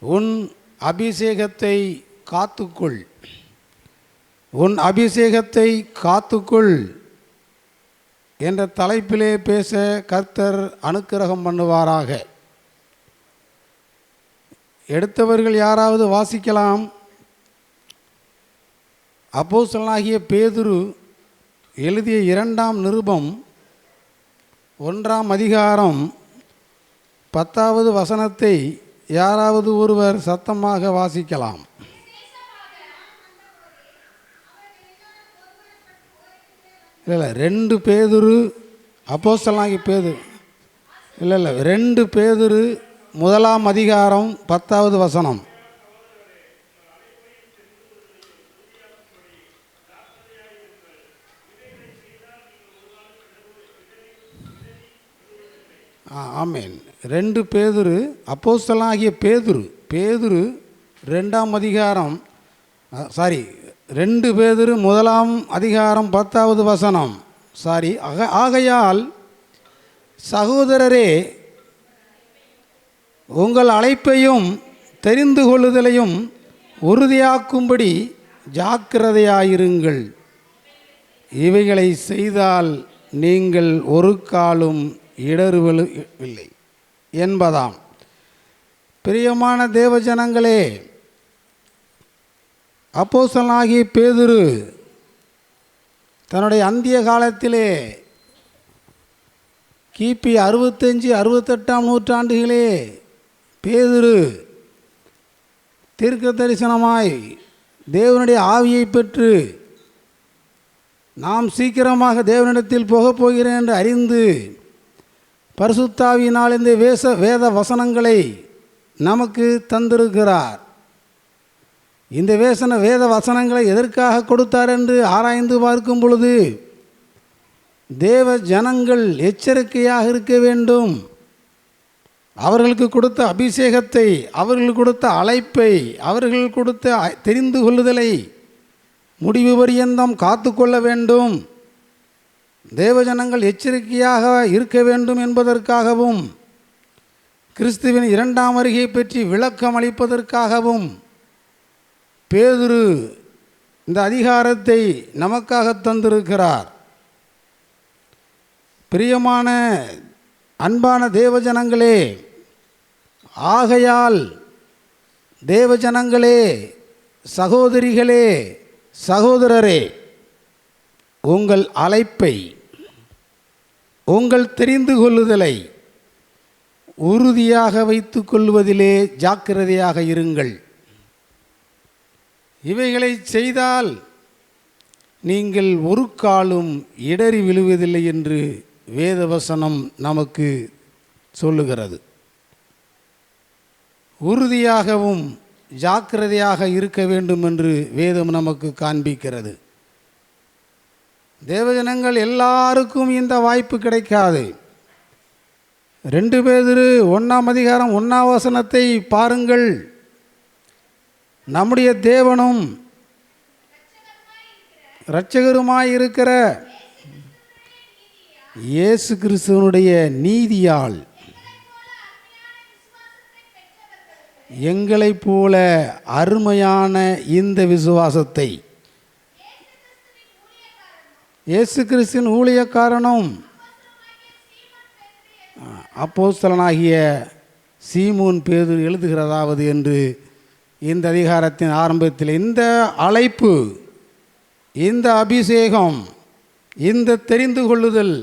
உன் அபிஷேகத்தை காத்துக்கொள், உன் அபிஷேகத்தை காத்துக்கொள் என்ற தலைப்பிலே பேச கர்த்தர் அனுக்கிரகம் பண்ணுவாராக. எடுத்தவர்கள் யாராவது வாசிக்கலாம். அப்போஸ்தலனாகிய பேதுரு எழுதிய 2ஆம் நிருபம் 1ஆம் அதிகாரம் 10வது வசனத்தை யாராவது ஒருவர் சத்தமாக வாசிக்கலாம். இல்லை 2 பேதுரு, அப்போஸ்தலனாகிய பேதுரு இல்லை 2 பேதுரு 1ஆம் அதிகாரம் 10வது வசனம். ஆமேன். 2 பேதுரு, அப்போஸ்தலனாகிய பேதுரு 2ஆம் அதிகாரம் 2 பேதுரு 1ஆம் அதிகாரம் 10வது வசனம். ஆகையால் சகோதரரே, உங்கள் அழைப்பையும் தெரிந்து கொள்ளுதலையும் உறுதியாக்கும்படி ஜாக்கிரதையாயிருங்கள். இவைகளை செய்தால் நீங்கள் ஒரு காலும் இடறுவதில்லை என்பதாம். பிரியமான தேவஜனங்களே, அப்போஸ்தலனாகிய பேதுரு தன்னுடைய அந்திய காலத்திலே கிபி 65-68ஆம் நூற்றாண்டுகளே பேதுரு தீர்க்க தரிசனமாய் தேவனுடைய ஆவியை பெற்று நாம் சீக்கிரமாக தேவனிடத்தில் போகப் போகிறேன் என்று அறிந்து பரிசுத்தாவியினால் இந்த வேத வசனங்களை நமக்கு தந்திருக்கிறார். இந்த வேத வசனங்களை எதற்காக கொடுத்தார் என்று ஆராய்ந்து பார்க்கும் பொழுது, தேவ ஜனங்கள் எச்சரிக்கையாக இருக்க வேண்டும். அவர்களுக்கு கொடுத்த அபிஷேகத்தை, அவர்கள் கொடுத்த அழைப்பை, அவர்கள் கொடுத்த தெரிந்து கொள்ளுதலை முடிவு பரியந்தம் காத்து கொள்ள வேண்டும். தேவஜனங்கள் எச்சரிக்கையாக இருக்க வேண்டும் என்பதற்காகவும், கிறிஸ்துவின் 2ஆம் வருகை பற்றி விளக்கம் அளிப்பதற்காகவும் பேதுரு இந்த அதிகாரத்தை நமக்காக தந்திருக்கிறார். பிரியமான அன்பான தேவஜனங்களே, ஆகையால் தேவஜனங்களே, சகோதரிகளே, சகோதரரே, உங்கள் அழைப்பை, உங்கள் தெரிந்து கொள்ளுதலை உறுதியாக வைத்து கொள்வதிலே ஜாக்கிரதையாக இருங்கள். இவைகளை செய்தால் நீங்கள் ஒரு காலும் இடறி விழுவதில்லை என்று வேதவசனம் நமக்கு சொல்லுகிறது. உறுதியாகவும் ஜாக்கிரதையாக இருக்க வேண்டும் என்று வேதம் நமக்கு காண்பிக்கிறது. தேவஜனங்கள் எல்லாருக்கும் இந்த வாய்ப்பு கிடைக்காது. 2 பேதுரு 1ஆம் அதிகாரம் 1ஆம் வசனத்தை பாருங்கள். நம்முடைய தேவனும் இரட்சகருமாயிருக்கிற இயேசு கிறிஸ்துவனுடைய நீதியால் எங்களைப் போல அருமையான இந்த விசுவாசத்தை இயேசு கிறிஸ்துவின் ஊழியக்காரனும் அப்போஸ்தலனாகிய சீமோன் பேதுரு எழுதுகிறதாவது என்று இந்த அதிகாரத்தின் ஆரம்பத்தில் இந்த அழைப்பு, இந்த அபிஷேகம், இந்த தெரிந்து கொள்ளுதல்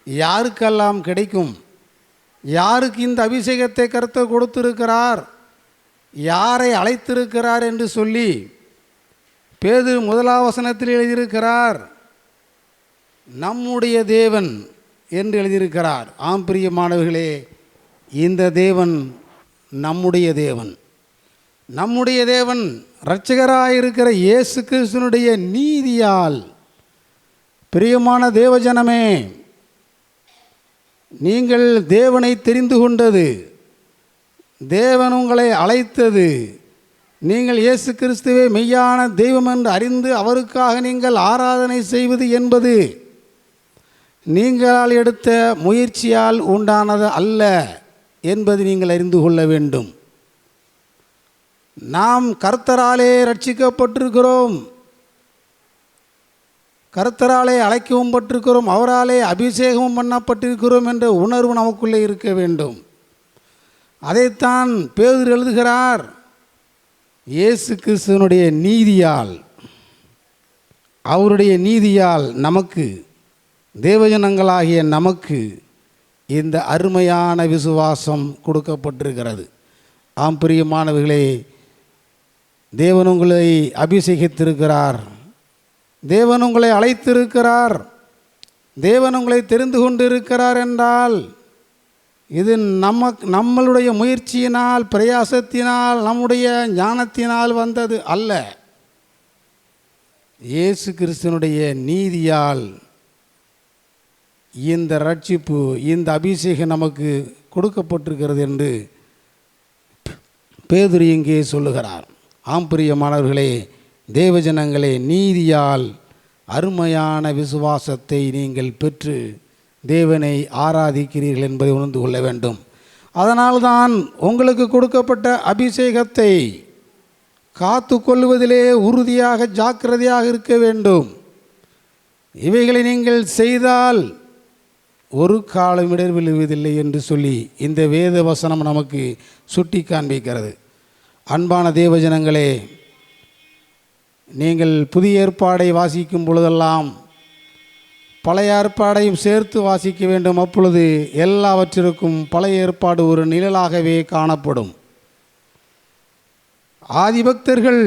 யாருக்கெல்லாம் கிடைக்கும்? யாருக்கு இந்த அபிஷேகத்தை கர்த்தர் கொடுத்திருக்கிறார், யாரை அழைத்திருக்கிறார் என்று சொல்லி பேதுரு 1ஆம் வசனத்தில் எழுதியிருக்கிறார். நம்முடைய தேவன் என்று எழுதியிருக்கிறார். ஆம் பிரியமானவர்களே, இந்த தேவன் நம்முடைய தேவன். நம்முடைய தேவன் இரட்சகராயிருக்கிற இயேசு கிறிஸ்துவினுடைய நீதியால். பிரியமான தேவஜனமே, நீங்கள் தேவனை தெரிந்து கொண்டது, தேவன் உங்களை அழைத்தது, நீங்கள் இயேசு கிறிஸ்துவே மெய்யான தெய்வம் என்று அறிந்து அவருக்காக நீங்கள் ஆராதனை செய்வது என்பது நீங்கள் எடுத்த முயற்சியால் உண்டானது அல்ல என்பது நீங்கள் அறிந்து கொள்ள வேண்டும். நாம் கர்த்தராலே ரட்சிக்கப்பட்டிருக்கிறோம், கர்த்தராலே அழைக்கவும் பட்டிருக்கிறோம், அவராலே அபிஷேகமும் பண்ணப்பட்டிருக்கிறோம் என்ற உணர்வு நமக்குள்ளே இருக்க வேண்டும். அதைத்தான் பேதுரு எழுதுகிறார். இயேசு கிறிஸ்துவனுடைய நீதியால், அவருடைய நீதியால் நமக்கு, தேவஜனங்களாகிய நமக்கு இந்த அருமையான விசுவாசம் கொடுக்கப்பட்டிருக்கிறது. ஆம் பிரியமானவர்களே, தேவன் உங்களை அபிஷேகித்திருக்கிறார், தேவன் உங்களை அழைத்திருக்கிறார், தேவன் உங்களை தெரிந்து கொண்டிருக்கிறார் என்றால் இது நம்மளுடைய முயற்சியினால், பிரயாசத்தினால், நம்முடைய ஞானத்தினால் வந்தது அல்ல. இயேசு கிறிஸ்துவனுடைய நீதியால் இந்த ரட்சிப்பு, இந்த அபிஷேகம் நமக்கு கொடுக்கப்பட்டிருக்கிறது என்று பேதுரு இங்கே சொல்லுகிறார். ஆம் பிரியமானவர்களே, தேவஜனங்களே, நீதியால் அருமையான விசுவாசத்தை நீங்கள் பெற்று தேவனை ஆராதிக்கிறீர்கள் என்பதை உணர்ந்து கொள்ள வேண்டும். அதனால்தான் உங்களுக்கு கொடுக்கப்பட்ட அபிஷேகத்தை காத்து கொள்வதிலே உறுதியாக, ஜாக்கிரதையாக இருக்க வேண்டும். இவைகளை நீங்கள் செய்தால் ஒரு காலம் இடர்விழுவதில்லை என்று சொல்லி இந்த வேத வசனம் நமக்கு சுட்டி காண்பிக்கிறது. அன்பான தேவஜனங்களே, நீங்கள் புதிய ஏற்பாடை வாசிக்கும் பொழுதெல்லாம் பழைய ஏற்பாடையும் சேர்த்து வாசிக்க வேண்டும். அப்பொழுது எல்லாவற்றிற்கும் பழைய ஏற்பாடு ஒரு நிழலாகவே காணப்படும். ஆதிபக்தர்கள்,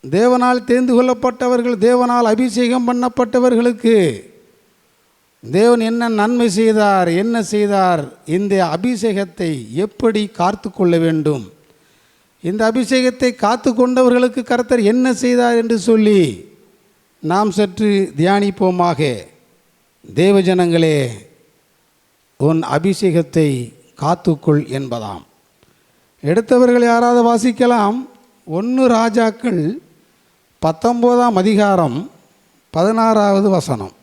தேவனால் தெரிந்து கொள்ளப்பட்டவர்கள், தேவனால் அபிஷேகம் பண்ணப்பட்டவர்களுக்கு தேவன் என்ன நன்மை செய்தார், என்ன செய்தார், இந்த அபிஷேகத்தை எப்படி காத்து கொள்ள வேண்டும், இந்த அபிஷேகத்தை காத்து கொண்டவர்களுக்கு கர்த்தர் என்ன செய்தார் என்று சொல்லி நாம் சற்று தியானிப்போமாக. தேவஜனங்களே, உன் அபிஷேகத்தை காத்துக்கொள் என்பதாம். எடுத்தவர்கள் யாராவது வாசிக்கலாம். 1 ராஜாக்கள் 19ஆம் அதிகாரம் 16வது வசனம்.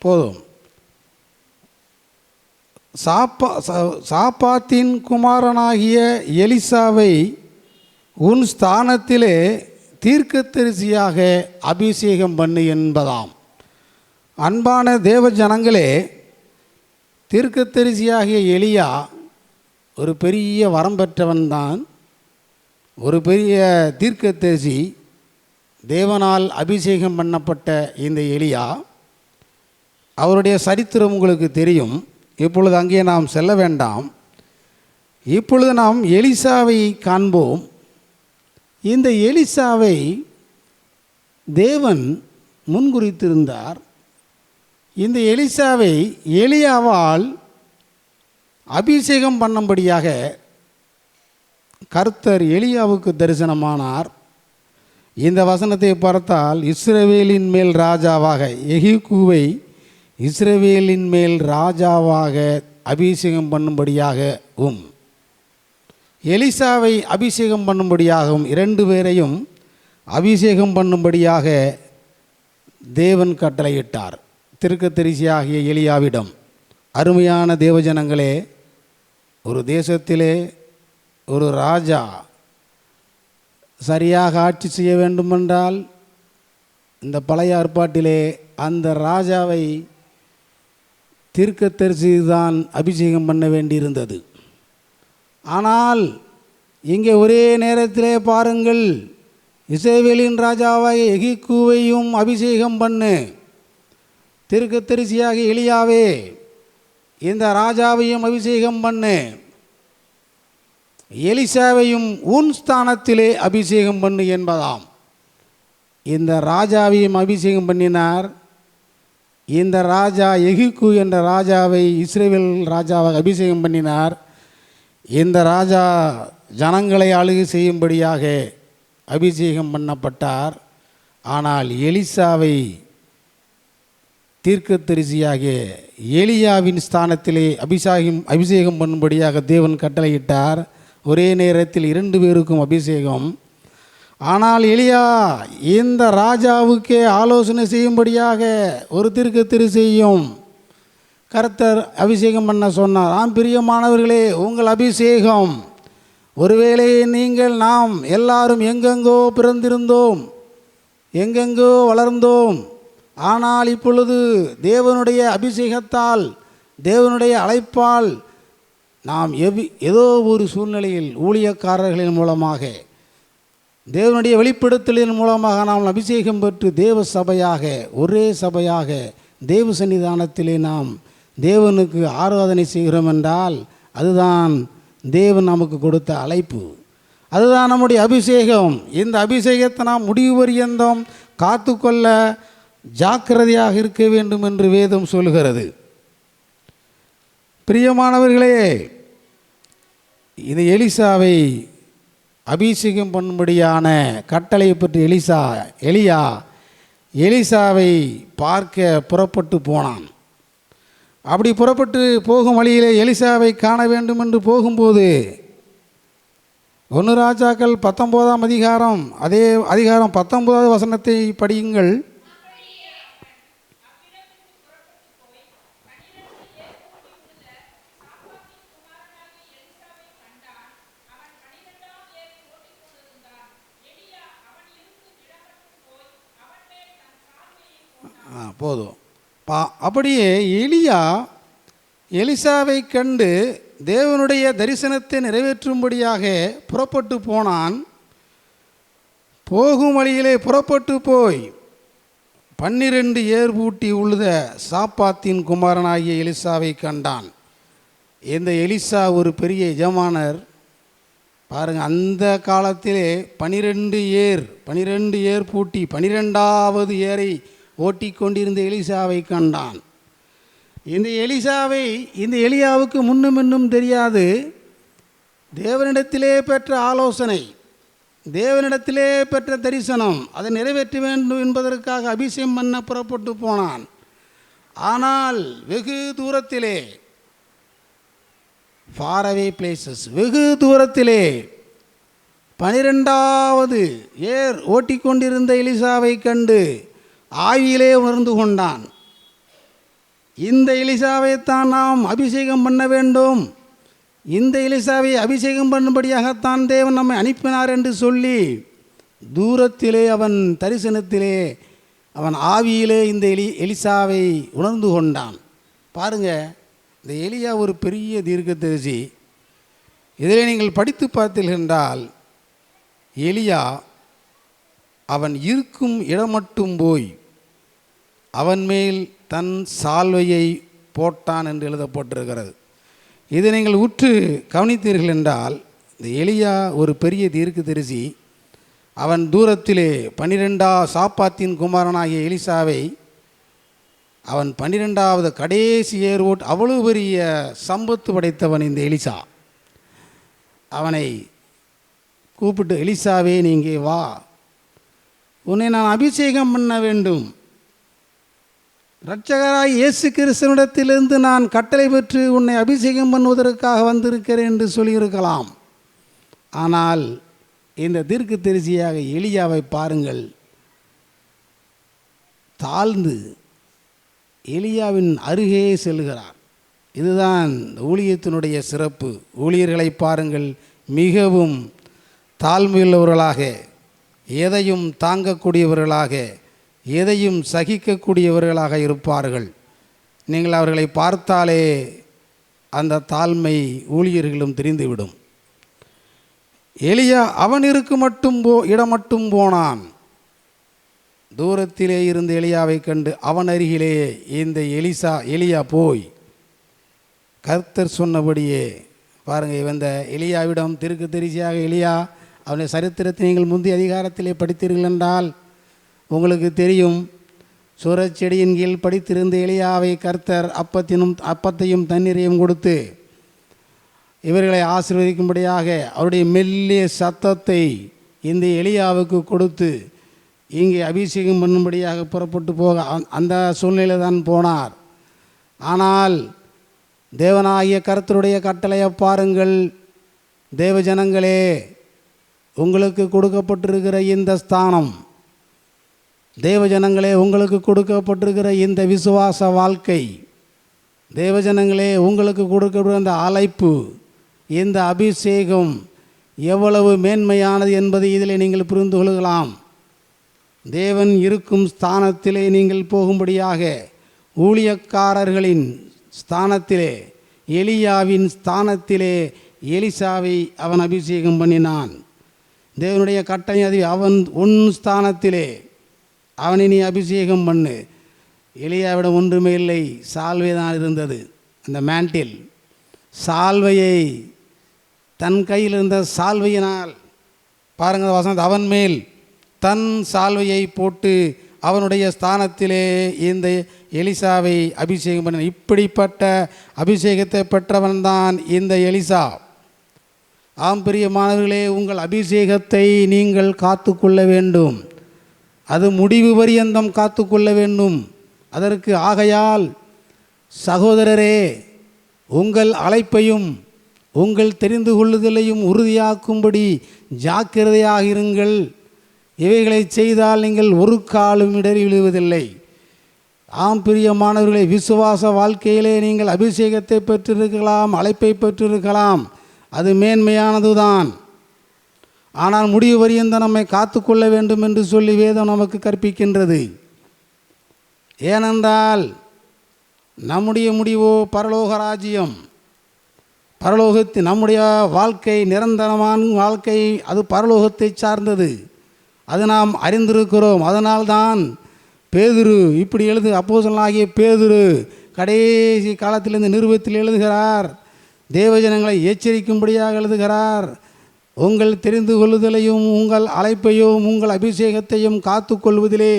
போதும். சாப்பாத்தின் குமாரனாகிய எலிசாவை உன் ஸ்தானத்திலே தீர்க்கதரிசியாக அபிஷேகம் பண்ணு என்பதாம். அன்பான தேவ ஜனங்களே, தீர்க்கதரிசியாகிய எலியா ஒரு பெரிய வரம் பெற்றவன்தான், ஒரு பெரிய தீர்க்கதரிசி, தேவனால் அபிஷேகம் பண்ணப்பட்ட இந்த எலியா, அவருடைய சரித்திரம் உங்களுக்கு தெரியும். இப்பொழுது அங்கே நாம் செல்ல வேண்டாம். இப்பொழுது நாம் எலிசாவை காண்போம். இந்த எலிசாவை தேவன் முன்குறித்திருந்தார். இந்த எலிசாவை எலியாவால் அபிஷேகம் பண்ணும்படியாக கர்த்தர் எலியாவுக்கு தரிசனமானார். இந்த வசனத்தை பார்த்தால், இஸ்ரவேலின் மேல் ராஜாவாக, எகிக்கூவை இஸ்ரவேலின் மேல் ராஜாவாக அபிஷேகம் பண்ணும்படியாகவும் எலிசாவை அபிஷேகம் பண்ணும்படியாகவும் 2 பேரையும் அபிஷேகம் பண்ணும்படியாக தேவன் கட்டளையிட்டார் தீர்க்கதரிசியாகிய எலியாவிடம். அருமையான தேவஜனங்களே, ஒரு தேசத்திலே ஒரு ராஜா சரியாக ஆட்சி செய்ய வேண்டுமென்றால் இந்த பழைய ஏற்பாட்டிலே அந்த ராஜாவை தீர்க்கதரிசி தான் அபிஷேகம் பண்ண வேண்டியிருந்தது. ஆனால் இங்கே ஒரே நேரத்திலே பாருங்கள், இஸ்ரவேலின் ராஜாவாகிய எகிக்கூவையும் அபிஷேகம் பண்ணு, தீர்க்கதரிசியாக எலியாவே இந்த ராஜாவையும் அபிஷேகம் பண்ணு, எலிசாவையும் உன் ஸ்தானத்திலே அபிஷேகம் பண்ணு என்பதாம். இந்த ராஜாவையும் அபிஷேகம் பண்ணினார். இந்த ராஜா எகிக்கூ என்ற ராஜாவை இஸ்ரவேல் ராஜாவாக அபிஷேகம் பண்ணினார். இந்த ராஜா ஜனங்களை ஆளுகை செய்யும்படியாக அபிஷேகம் பண்ணப்பட்டார். ஆனால் எலிசாவை தீர்க்கதரிசியாகிய எலியாவின் ஸ்தானத்திலே அபிஷேகம் பண்ணும்படியாக தேவன் கட்டளையிட்டார். ஒரே நேரத்தில் 2 பேருக்கும் அபிஷேகம். ஆனால் எலியா இந்த ராஜாவுக்கே ஆலோசனை செய்யும்படியாக ஒரு தீர்க்கதரிசியையும் கர்த்தர் அபிஷேகம் பண்ண சொன்னார். பிரியமானவர்களே, உங்கள் அபிஷேகம், ஒருவேளை நாம் எல்லாரும் எங்கெங்கோ பிறந்திருந்தோம், எங்கெங்கோ வளர்ந்தோம். ஆனால் இப்பொழுது தேவனுடைய அபிஷேகத்தால், தேவனுடைய அழைப்பால் நாம் ஏதோ ஒரு சூழ்நிலையில் ஊழியக்காரர்களின் மூலமாக, தேவனுடைய வெளிப்படுத்தலின் மூலமாக நாம் அபிஷேகம் பெற்று தேவ சபையாக, ஒரே சபையாக தேவ சன்னிதானத்திலே நாம் தேவனுக்கு ஆராதனை செய்கிறோம் என்றால் அதுதான் தேவன் நமக்கு கொடுத்த அழைப்பு, அதுதான் நம்முடைய அபிஷேகம். இந்த அபிஷேகத்தை நாம் முடிவு பரியந்தம் காத்து கொள்ள ஜாக்கிரதையாக இருக்க வேண்டும் என்று வேதம் சொல்கிறது. பிரியமானவர்களே, இது எலிசாவை அபிஷேகம் பண்ணும்படியான கட்டளையை பற்றி எலியா எலிசாவை பார்க்க புறப்பட்டு போனான். அப்படி புறப்பட்டு போகும் வழியிலே எலிசாவை காண வேண்டும் என்று போகும்போது 1 ராஜாக்கள் 19ஆம் அதிகாரம், அதே அதிகாரம் 19வது வசனத்தை படியுங்கள். போதும். அப்படியே எலியா எலிசாவை கண்டு தேவனுடைய தரிசனத்தை நிறைவேற்றும்படியாக புறப்பட்டு போனான். போகும் வழியிலே புறப்பட்டு போய் 12 ஏர் பூட்டி உழுத சாப்பாத்தின் குமாரனாகிய எலிசாவை கண்டான். இந்த எலிசா ஒரு பெரிய எஜமானர் பாருங்கள். அந்த காலத்திலே 12 ஏர் பூட்டி 12வது ஏரை ஓட்டி கொண்டிருந்த எலிசாவை கண்டான். இந்த எலியாவுக்கு முன்னும் தெரியாது. தேவனிடத்திலே பெற்ற ஆலோசனை, தேவனிடத்திலே பெற்ற தரிசனம், அதை நிறைவேற்ற வேண்டும் என்பதற்காக அபிஷேகம் பண்ண புறப்பட்டு போனான். ஆனால் வெகு தூரத்திலே, ஃபாரவே பிளேசஸ், வெகு தூரத்திலே 12வது ஏர் ஓட்டிக்கொண்டிருந்த எலிசாவை கண்டு ஆவியிலே உணர்ந்து கொண்டான். இந்த எலிசாவைத்தான் நாம் அபிஷேகம் பண்ண வேண்டும், இந்த எலிசாவை அபிஷேகம் பண்ணும்படியாகத்தான் தேவன் நம்மை அனுப்பினார் என்று சொல்லி தூரத்திலே அவன் தரிசனத்திலே அவன் ஆவியிலே இந்த எலிசாவை உணர்ந்து கொண்டான். பாருங்கள், இந்த எலியா ஒரு பெரிய தீர்க்கதரிசி. இதில் நீங்கள் படித்து பார்த்தீர்கள் என்றால் எலியா அவன் இருக்கும் இடம் மட்டும் போய் அவன் மேல் தன் சால்வையை போட்டான் என்று எழுதப்பட்டிருக்கிறது. இதை நீங்கள் உற்று கவனித்தீர்கள் என்றால் இந்த எலியா ஒரு பெரிய தீர்க்கதரிசி. அவன் தூரத்திலே 12 சாப்பாத்தின் குமாரனாகிய எலிசாவை, அவன் 12வது கடைசி ஏர் ஓட்டு, அவ்வளவு பெரிய சம்பத்து படைத்தவன் இந்த எலிசா. அவனை கூப்பிட்டு, எலிசாவே நீங்கே வா, உன்னை நான் அபிஷேகம் பண்ண வேண்டும், இரட்சகராய் இயேசு கிறிஸ்துவிடத்திலிருந்து நான் கட்டளை பெற்று உன்னை அபிஷேகம் பண்ணுவதற்காக வந்திருக்கிறேன் என்று சொல்லியிருக்கலாம். ஆனால் இந்த தீர்க்கதரிசியாக எலியாவை பாருங்கள், தாழ்ந்து எலியாவின் அருகே செல்கிறார். இதுதான் ஊழியத்தினுடைய சிறப்பு. ஊழியர்களை பாருங்கள், மிகவும் தாழ்மையுள்ளவர்களாக, எதையும் தாங்கக்கூடியவர்களாக, எதையும் சகிக்கக்கூடியவர்களாக இருப்பார்கள். நீங்கள் அவர்களை பார்த்தாலே அந்த தாழ்மை ஊழியர்களும் தெரிந்துவிடும். எலியா அவன் இடம் மட்டும் போனான். தூரத்திலே இருந்த எலியாவை கண்டு அவன் அருகிலே இந்த எலியா போய் கர்த்தர் சொன்னபடியே பாருங்கள், இந்த எலியாவிடம் தீர்க்கதரிசியாக எலியா, அவனுடைய சரித்திரத்தை நீங்கள் முந்தைய அதிகாரத்திலே படித்தீர்கள் என்றால் உங்களுக்கு தெரியும். சூரச்செடியின் கீழ் படித்திருந்த எலியாவை கர்த்தர் அப்பத்தையும் தண்ணீரையும் கொடுத்து இவர்களை ஆசீர்வதிக்கும்படியாக அவருடைய மெல்லிய சத்தத்தை இந்த எலியாவுக்கு கொடுத்து இங்கே அபிஷேகம் பண்ணும்படியாக புறப்பட்டு போக அந்த சூழ்நிலை தான் போனார். ஆனால் தேவனாகிய கர்த்தருடைய கட்டளையை பாருங்கள். தேவ ஜனங்களே, உங்களுக்கு கொடுக்கப்பட்டிருக்கிற இந்த ஸ்தானம், தேவ ஜனங்களே உங்களுக்கு கொடுக்கப்பட்டிருக்கிற இந்த விசுவாச வாழ்க்கை, தேவ ஜனங்களே உங்களுக்கு கொடுக்கப்பட்ட இந்த அழைப்பு, இந்த அபிஷேகம் எவ்வளவு மேன்மையானது என்பதை இதில் நீங்கள் புரிந்து கொள்ளலாம். தேவன் இருக்கும் ஸ்தானத்திலே நீங்கள் போகும்படியாக ஊழியக்காரர்களின் ஸ்தானத்திலே, எலியாவின் ஸ்தானத்திலே எலிசாவை அவன் அபிஷேகம் பண்ணினான். தேவனுடைய கட்டளை அது, அவன் உன் ஸ்தானத்திலே அவனை நீ அபிஷேகம் பண்ணு. எலியாவிடம் ஒன்றுமே இல்லை, சால்வை தான் இருந்தது. அந்த மேண்டில் சால்வையை, தன் கையில் இருந்த சால்வையினால் பாருங்கள் வசனம், அவன் மேல் தன் சால்வையை போட்டு அவனுடைய ஸ்தானத்திலே இந்த எலிசாவை அபிஷேகம் பண்ண. இப்படிப்பட்ட அபிஷேகத்தை பெற்றவன்தான் இந்த எலிசா. ஆம் பிரியமானவர்களே, உங்கள் அபிஷேகத்தை நீங்கள் காத்து கொள்ள வேண்டும். அது முடிவு பரியந்தம் காத்து கொள்ள வேண்டும். அதற்கு ஆகையால் சகோதரரே, உங்கள் அழைப்பையும் உங்கள் தெரிந்து கொள்ளுதலையும் உறுதியாக்கும்படி ஜாக்கிரதையாக இருங்கள். இவைகளை செய்தால் நீங்கள் ஒரு காலும் இடறி விழுவதில்லை. ஆம் பிரியமானவர்களை, விசுவாச வாழ்க்கையிலே நீங்கள் அபிஷேகத்தை பெற்றிருக்கலாம், அழைப்பை பெற்றிருக்கலாம், அது மேன்மையானது தான். ஆனால் முடிவு வரியந்த நம்மை காத்து கொள்ள வேண்டும் என்று சொல்லி வேதம் நமக்கு கற்பிக்கின்றது. ஏனென்றால் நம்முடைய முடிவோ பரலோக ராஜ்யம், பரலோகத்தில் நம்முடைய வாழ்க்கை நிரந்தரமான வாழ்க்கை, அது பரலோகத்தை சார்ந்தது. அது நாம் அறிந்திருக்கிறோம். அதனால்தான் பேதுரு இப்படி அப்போஸ்தலனாகிய பேதுரு கடைசி காலத்திலிருந்து நிருபத்தில் எழுதுகிறார், தேவஜனங்களை எச்சரிக்கும்படியாக எழுதுகிறார். உங்கள் தெரிந்து கொள்ளுதலையும் உங்கள் அழைப்பையும் உங்கள் அபிஷேகத்தையும் காத்து கொள்வதிலே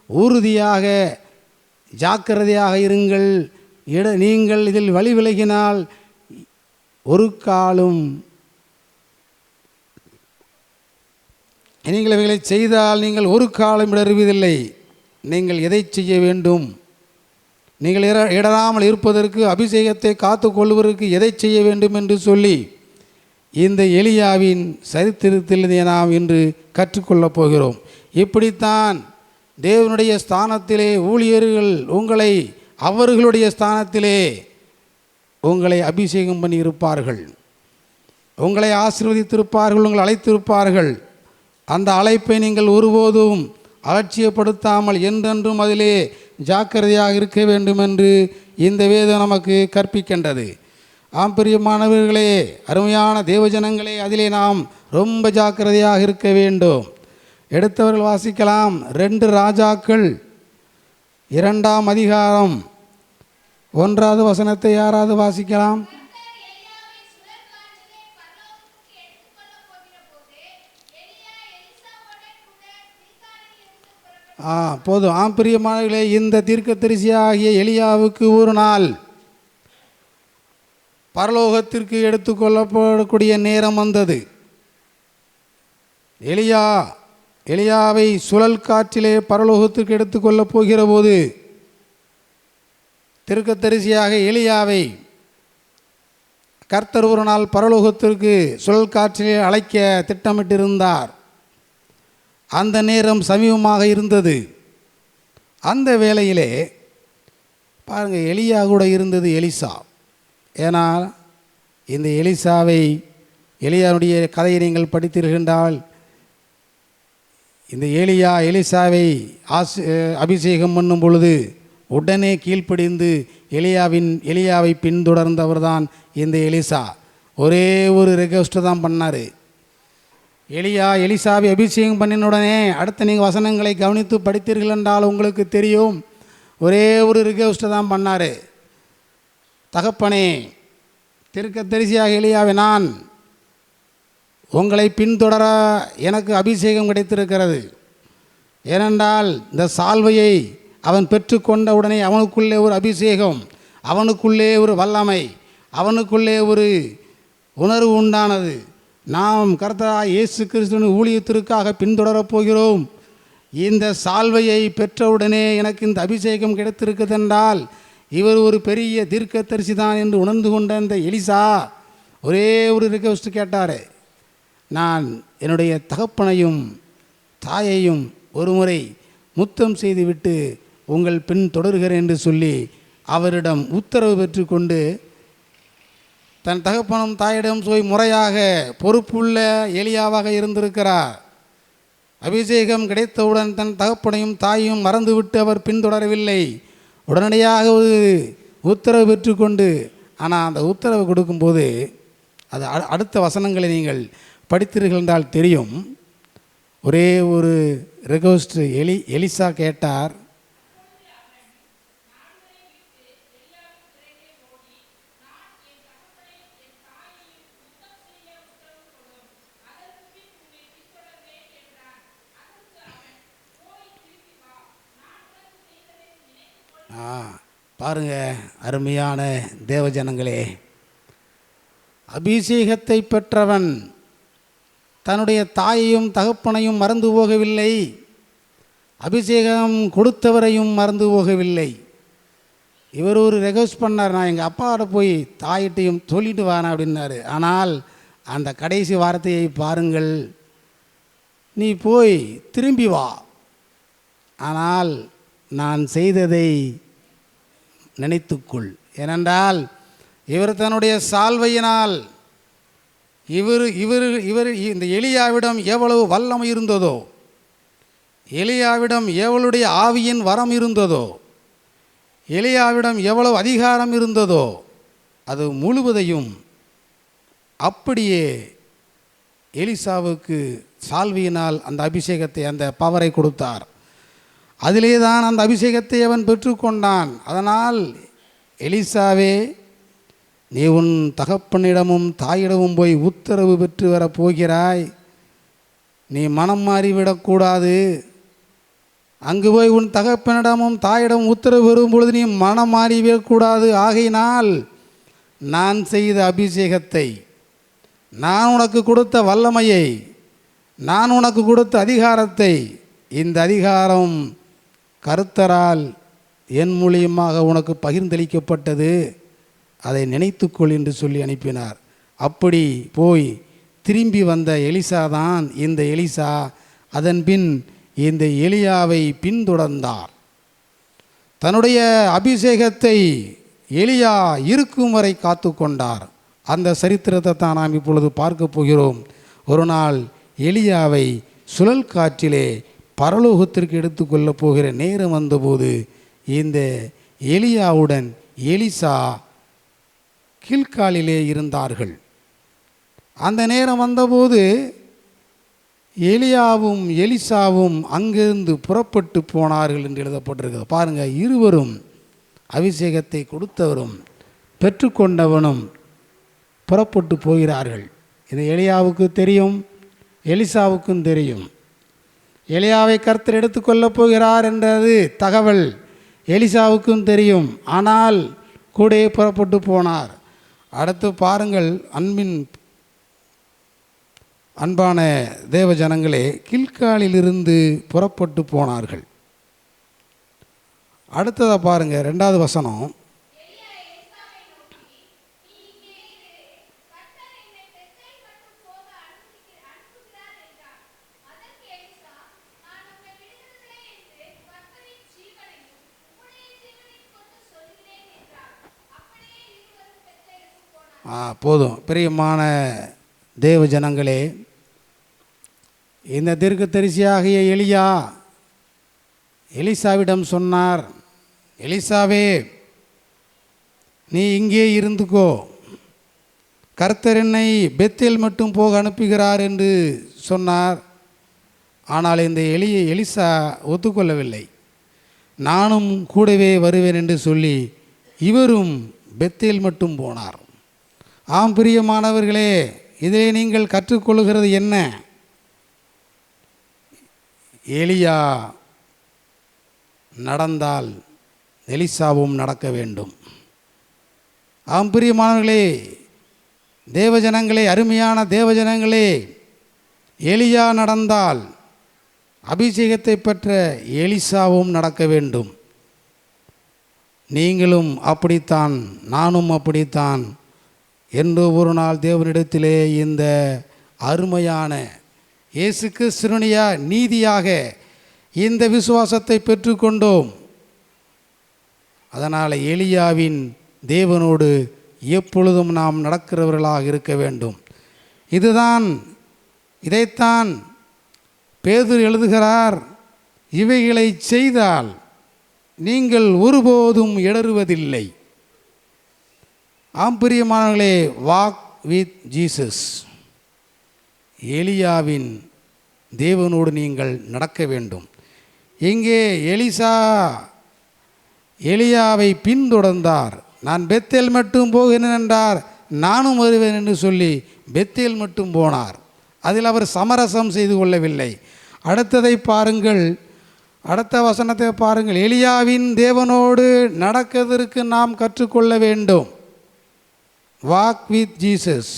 உறுதியாக ஜாக்கிரதையாக இருங்கள். நீங்கள் இதில் வழி விலகினால் ஒரு காலும், நீங்கள் இவைகளை செய்தால் நீங்கள் ஒரு காலம் இடறுவதில்லை. நீங்கள் எதை செய்ய வேண்டும்? நீங்கள் இடராமல் இருப்பதற்கு, அபிஷேகத்தை காத்து கொள்வதற்கு எதை செய்ய வேண்டும் என்று சொல்லி இந்த எலியாவின் சரித்திரத்தில் நாம் இன்று கற்றுக்கொள்ளப் போகிறோம். இப்படித்தான் தேவனுடைய ஸ்தானத்திலே ஊழியர்கள் உங்களை அவர்களுடைய ஸ்தானத்திலே உங்களை அபிஷேகம் பண்ணி இருப்பார்கள், உங்களை ஆசீர்வதித்திருப்பார்கள், உங்களை அழைத்திருப்பார்கள். அந்த அழைப்பை நீங்கள் ஒருபோதும் அலட்சியப்படுத்தாமல் என்றென்றும் அதிலே ஜாக்கிரதையாக இருக்க வேண்டும் என்று இந்த வேதம் நமக்கு கற்பிக்கின்றது. ஆம் பிரியமானவர்களே, அருமையான தேவஜனங்களே, அதிலே நாம் ரொம்ப ஜாக்கிரதையாக இருக்க வேண்டும். எடுத்தவர்கள் வாசிக்கலாம். 2 ராஜாக்கள் 2ஆம் அதிகாரம் 1வது வசனத்தை யாராவது வாசிக்கலாம்? போதும். ஆம் பிரியமானவர்களே, இந்த தீர்க்கதரிசியாகிய எலியாவுக்கு ஒரு நாள் பரலோகத்திற்கு எடுத்துக்கொள்ளப்படக்கூடிய நேரம் வந்தது. எலியாவை சுழல் காற்றிலே பரலோகத்திற்கு எடுத்துக்கொள்ளப் போகிற போது தீர்க்கதரிசியாக எலியாவை கர்த்தர் ஒரு நாள் பரலோகத்திற்கு சுழல் காற்றிலே அழைக்க திட்டமிட்டிருந்தார். அந்த நேரம் சமீபமாக இருந்தது. அந்த வேளையிலே பாருங்கள், எலியா கூட இருந்தது எலிசா. ஏன்னா இந்த எலியாவுடைய கதையை நீங்கள் படித்திருக்கின்றால், இந்த எலிசாவை அபிஷேகம் பண்ணும் பொழுது உடனே கீழ்ப்படிந்து எலியாவை பின்தொடர்ந்தவர் தான் இந்த எலிசா. ஒரே ஒரு ரெக்வெஸ்ட்டு தான் பண்ணார். எலிசாவை அபிஷேகம் பண்ணின உடனே அடுத்த நீங்கள் வசனங்களை கவனித்து படித்தீர்கள் என்றால் உங்களுக்கு தெரியும், ஒரே ஒரு ரிக்வெஸ்ட்டு தான் பண்ணார். தகப்பனே, தீர்க்கதரிசியாக எலியாவே, நான் உங்களை பின்தொடர எனக்கு அபிஷேகம் கிடைத்திருக்கிறது. ஏனென்றால் இந்த சால்வையை அவன் பெற்றுக்கொண்ட உடனே அவனுக்குள்ளே ஒரு அபிஷேகம், அவனுக்குள்ளே ஒரு வல்லமை, அவனுக்குள்ளே ஒரு உணர்வு உண்டானது. நாம் கர்த்தராகிய இயேசு கிறிஸ்துவின் ஊழியத்திற்காக பின்தொடரப் போகிறோம். இந்த சால்வையை பெற்றவுடனே எனக்கு இந்த அபிஷேகம் கிடைத்திருக்குதென்றால் இவர் ஒரு பெரிய தீர்க்கதரிசி தான் என்று உணர்ந்து கொண்ட அந்த எலிசா ஒரே ஒரு ரிக்வெஸ்ட் கேட்டார். நான் என்னுடைய தகப்பனையும் தாயையும் ஒரு முறை முத்தம் செய்துவிட்டு உங்கள் பின் தொடர்கிறேன் என்று சொல்லி அவரிடம் உத்தரவு பெற்றுக்கொண்டு தன் தகப்பனும் தாயிடம் போய் முறையாக பொறுப்புள்ள எலியாவாக இருந்திருக்கிறார். அபிஷேகம் கிடைத்தவுடன் தன் தகப்பனையும் தாயையும் மறந்துவிட்டு அவர் பின்தொடரவில்லை. உடனடியாக ஒரு உத்தரவு பெற்றுக்கொண்டு, ஆனால் அந்த உத்தரவு கொடுக்கும்போது அது அடுத்த வசனங்களை நீங்கள் படித்தீர்கள் என்றால் தெரியும். ஒரே ஒரு ரெக்வெஸ்ட் எலிசா கேட்டார். பாருங்க அருமையான தேவஜனங்களே, அபிஷேகத்தை பெற்றவன் தன்னுடைய தாயையும் தகப்பனையும் மறந்து போகவில்லை, அபிஷேகம் கொடுத்தவரையும் மறந்து போகவில்லை. இவர் ஒரு ரெக்வெஸ்ட் பண்ணார், நான் எங்கள் அப்பாவோட போய் தாயிட்டையும் சொல்லிட்டு வரேன் அப்படின்னாரு. ஆனால் அந்த கடைசி வார்த்தையை பாருங்கள், நீ போய் திரும்பி வா, ஆனால் நான் செய்ததை நினைத்துக்கொள். ஏனென்றால் இவர் தன்னுடைய சால்வையினால் இவர் இவர் இவர் இந்த எலியாவிடம் எவ்வளவு வல்லமை இருந்ததோ, எலியாவிடம் எவளுடைய ஆவியின் வரம் இருந்ததோ, எலியாவிடம் எவ்வளவு அதிகாரம் இருந்ததோ அது முழுவதையும் அப்படியே எலிசாவுக்கு சால்வியினால் அந்த அபிஷேகத்தை, அந்த பவரை கொடுத்தார். அதிலே தான் அந்த அபிஷேகத்தை அவன் பெற்றுக்கொண்டான். அதனால் எலிசாவே, நீ உன் தகப்பனிடமும் தாயிடமும் போய் உத்தரவு பெற்று வரப்போகிறாய். நீ மனம் மாறிவிடக்கூடாது. அங்கு போய் உன் தகப்பனிடமும் தாயிடமும் உத்தரவு பெறும் பொழுது நீ மனம் மாறிவிடக்கூடாது. ஆகையினால் நான் செய்த அபிஷேகத்தை, நான் உனக்கு கொடுத்த வல்லமையை, நான் உனக்கு கொடுத்த அதிகாரத்தை, இந்த அதிகாரம் கர்த்தரால் என் மூலியமாக உனக்கு பகிர்ந்தளிக்கப்பட்டது, அதை நினைத்துக்கொள் என்று சொல்லி அனுப்பினார். அப்படி போய் திரும்பி வந்த எலிசா தான் இந்த எலிசா. அதன் பின் இந்த எலியாவை பின்தொடர்ந்தார். தன்னுடைய அபிஷேகத்தை எலியா இருக்கும் வரை காத்து கொண்டார். அந்த சரித்திரத்தை தான் நாம் இப்பொழுது பார்க்க போகிறோம். ஒரு நாள் எலியாவை சுழல் காற்றிலே பரலோகத்திற்கு எடுத்துக்கொள்ளப் போகிற நேரம் வந்தபோது இந்த எலியாவுடன் எலிசா கீழ்காலிலே இருந்தார்கள். அந்த நேரம் வந்தபோது எலியாவும் எலிசாவும் அங்கிருந்து புறப்பட்டு போனார்கள் என்று எழுதப்பட்டிருக்கிறது. பாருங்கள், இருவரும் அபிஷேகத்தை கொடுத்தவரும் பெற்றுக்கொண்டவனும் புறப்பட்டு போகிறார்கள். இது எலியாவுக்கு தெரியும், எலிசாவுக்கும் தெரியும். எலியாவை கர்த்தர் எடுத்துக்கொள்ளப் போகிறார் என்றது தகவல் எலிசாவுக்கும் தெரியும். ஆனால் கூட புறப்பட்டு போனார். அடுத்து பாருங்கள், அன்பான தேவ ஜனங்களே, கில்காலிலிருந்து புறப்பட்டு போனார்கள். அடுத்ததை பாருங்கள், 2வது வசனம். போதும். பிரியமான தேவ ஜனங்களே, இந்த தீர்க்கதரிசியாகிய எலியா எலிசாவிடம் சொன்னார், எலிசாவே, நீ இங்கே இருந்துக்கோ, கர்த்தர் என்னை பெத்தேல் மட்டும் போக அனுப்புகிறார் என்று சொன்னார். ஆனால் இந்த எலிசா ஒத்துக்கொள்ளவில்லை. நானும் கூடவே வருவேன் என்று சொல்லி இவரும் பெத்தேல் மட்டும் போனார். ஆம் பிரியமானவர்களே, இதிலே நீங்கள் கற்றுக்கொள்கிறது என்ன? எலியா நடந்தால் எலிசாவும் நடக்க வேண்டும். ஆம் பிரியமானவர்களே, தேவஜனங்களே, அருமையான தேவஜனங்களே, எலியா நடந்தால் அபிஷேகத்தை பெற்ற எலிசாவும் நடக்க வேண்டும். நீங்களும் அப்படித்தான், நானும் அப்படித்தான் என்று ஒரு நாள் தேவனிடத்திலே இந்த அருமையான இயேசு கிறிஸ்துவினுடைய நீதியாக இந்த விசுவாசத்தை பெற்றுக்கொண்டோம். அதனால் எலியாவின் தேவனோடு எப்பொழுதும் நாம் நடக்கிறவர்களாக இருக்க வேண்டும். இதைத்தான் பேதுரு எழுதுகிறார், இவைகளை செய்தால் நீங்கள் ஒருபோதும் இடறுவதில்லை. பிரியமானவர்களே, வாக் வித் ஜீசஸ். எலியாவின் தேவனோடு நீங்கள் நடக்க வேண்டும். இங்கே எலியாவை பின்தொடர்ந்தார். நான் பெத்தேல் மட்டும் போகிறேன் என்றார், நானும் வருவேன் என்று சொல்லி பெத்தேல் மட்டும் போனார். அதில் அவர் சமரசம் செய்து கொள்ளவில்லை. அடுத்ததை பாருங்கள், அடுத்த வசனத்தை பாருங்கள். எலியாவின் தேவனோடு நடக்கிறதற்கு நாம் கற்றுக்கொள்ள வேண்டும். Walk with Jesus.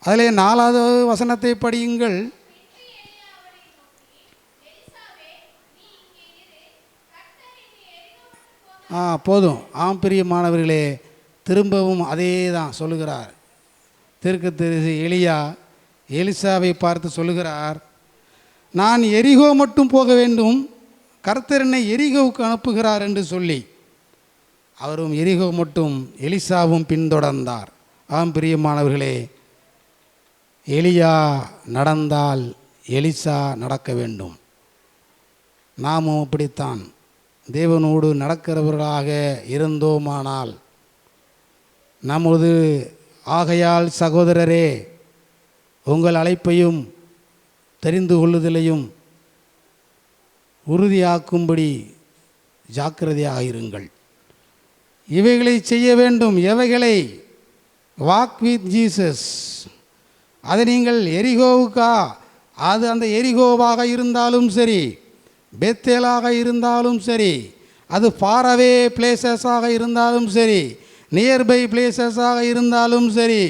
அதிலே 4வது வசனத்தை படியுங்கள். போதும். பிரியமானவர்களே, திரும்பவும் அதே தான் சொல்லுகிறார். தீர்க்கதரிசி எலிசாவை பார்த்து சொல்லுகிறார், நான் எரிகோ மட்டும் போக வேண்டும், கர்த்தர் என்னை எரிகோவுக்கு அனுப்புகிறார் என்று சொல்லி அவரும் எரிகோ மட்டும் எலிசாவும் பின்தொடர்ந்தார். பிரியமானவர்களே, எலியா நடந்தால் எலிசா நடக்க வேண்டும். நாமும் அப்படித்தான் தேவனோடு நடக்கிறவர்களாக இருந்தோமானால் நமது ஆகையால் சகோதரரே, உங்கள் அழைப்பையும் தெரிந்து கொள்ளுதலையும் உறுதியாக்கும்படி ஜாக்கிரதையாக இருங்கள். இவைகளை செய்ய வேண்டும். எவைகளை? Walk with Jesus. அதை நீங்கள் அது அந்த எரிகோவாக இருந்தாலும் சரி, பெத்தேலாக இருந்தாலும் சரி, அது ஃபாரவே பிளேசஸாக இருந்தாலும் சரி, நியர்பை பிளேசஸாக இருந்தாலும் சரி,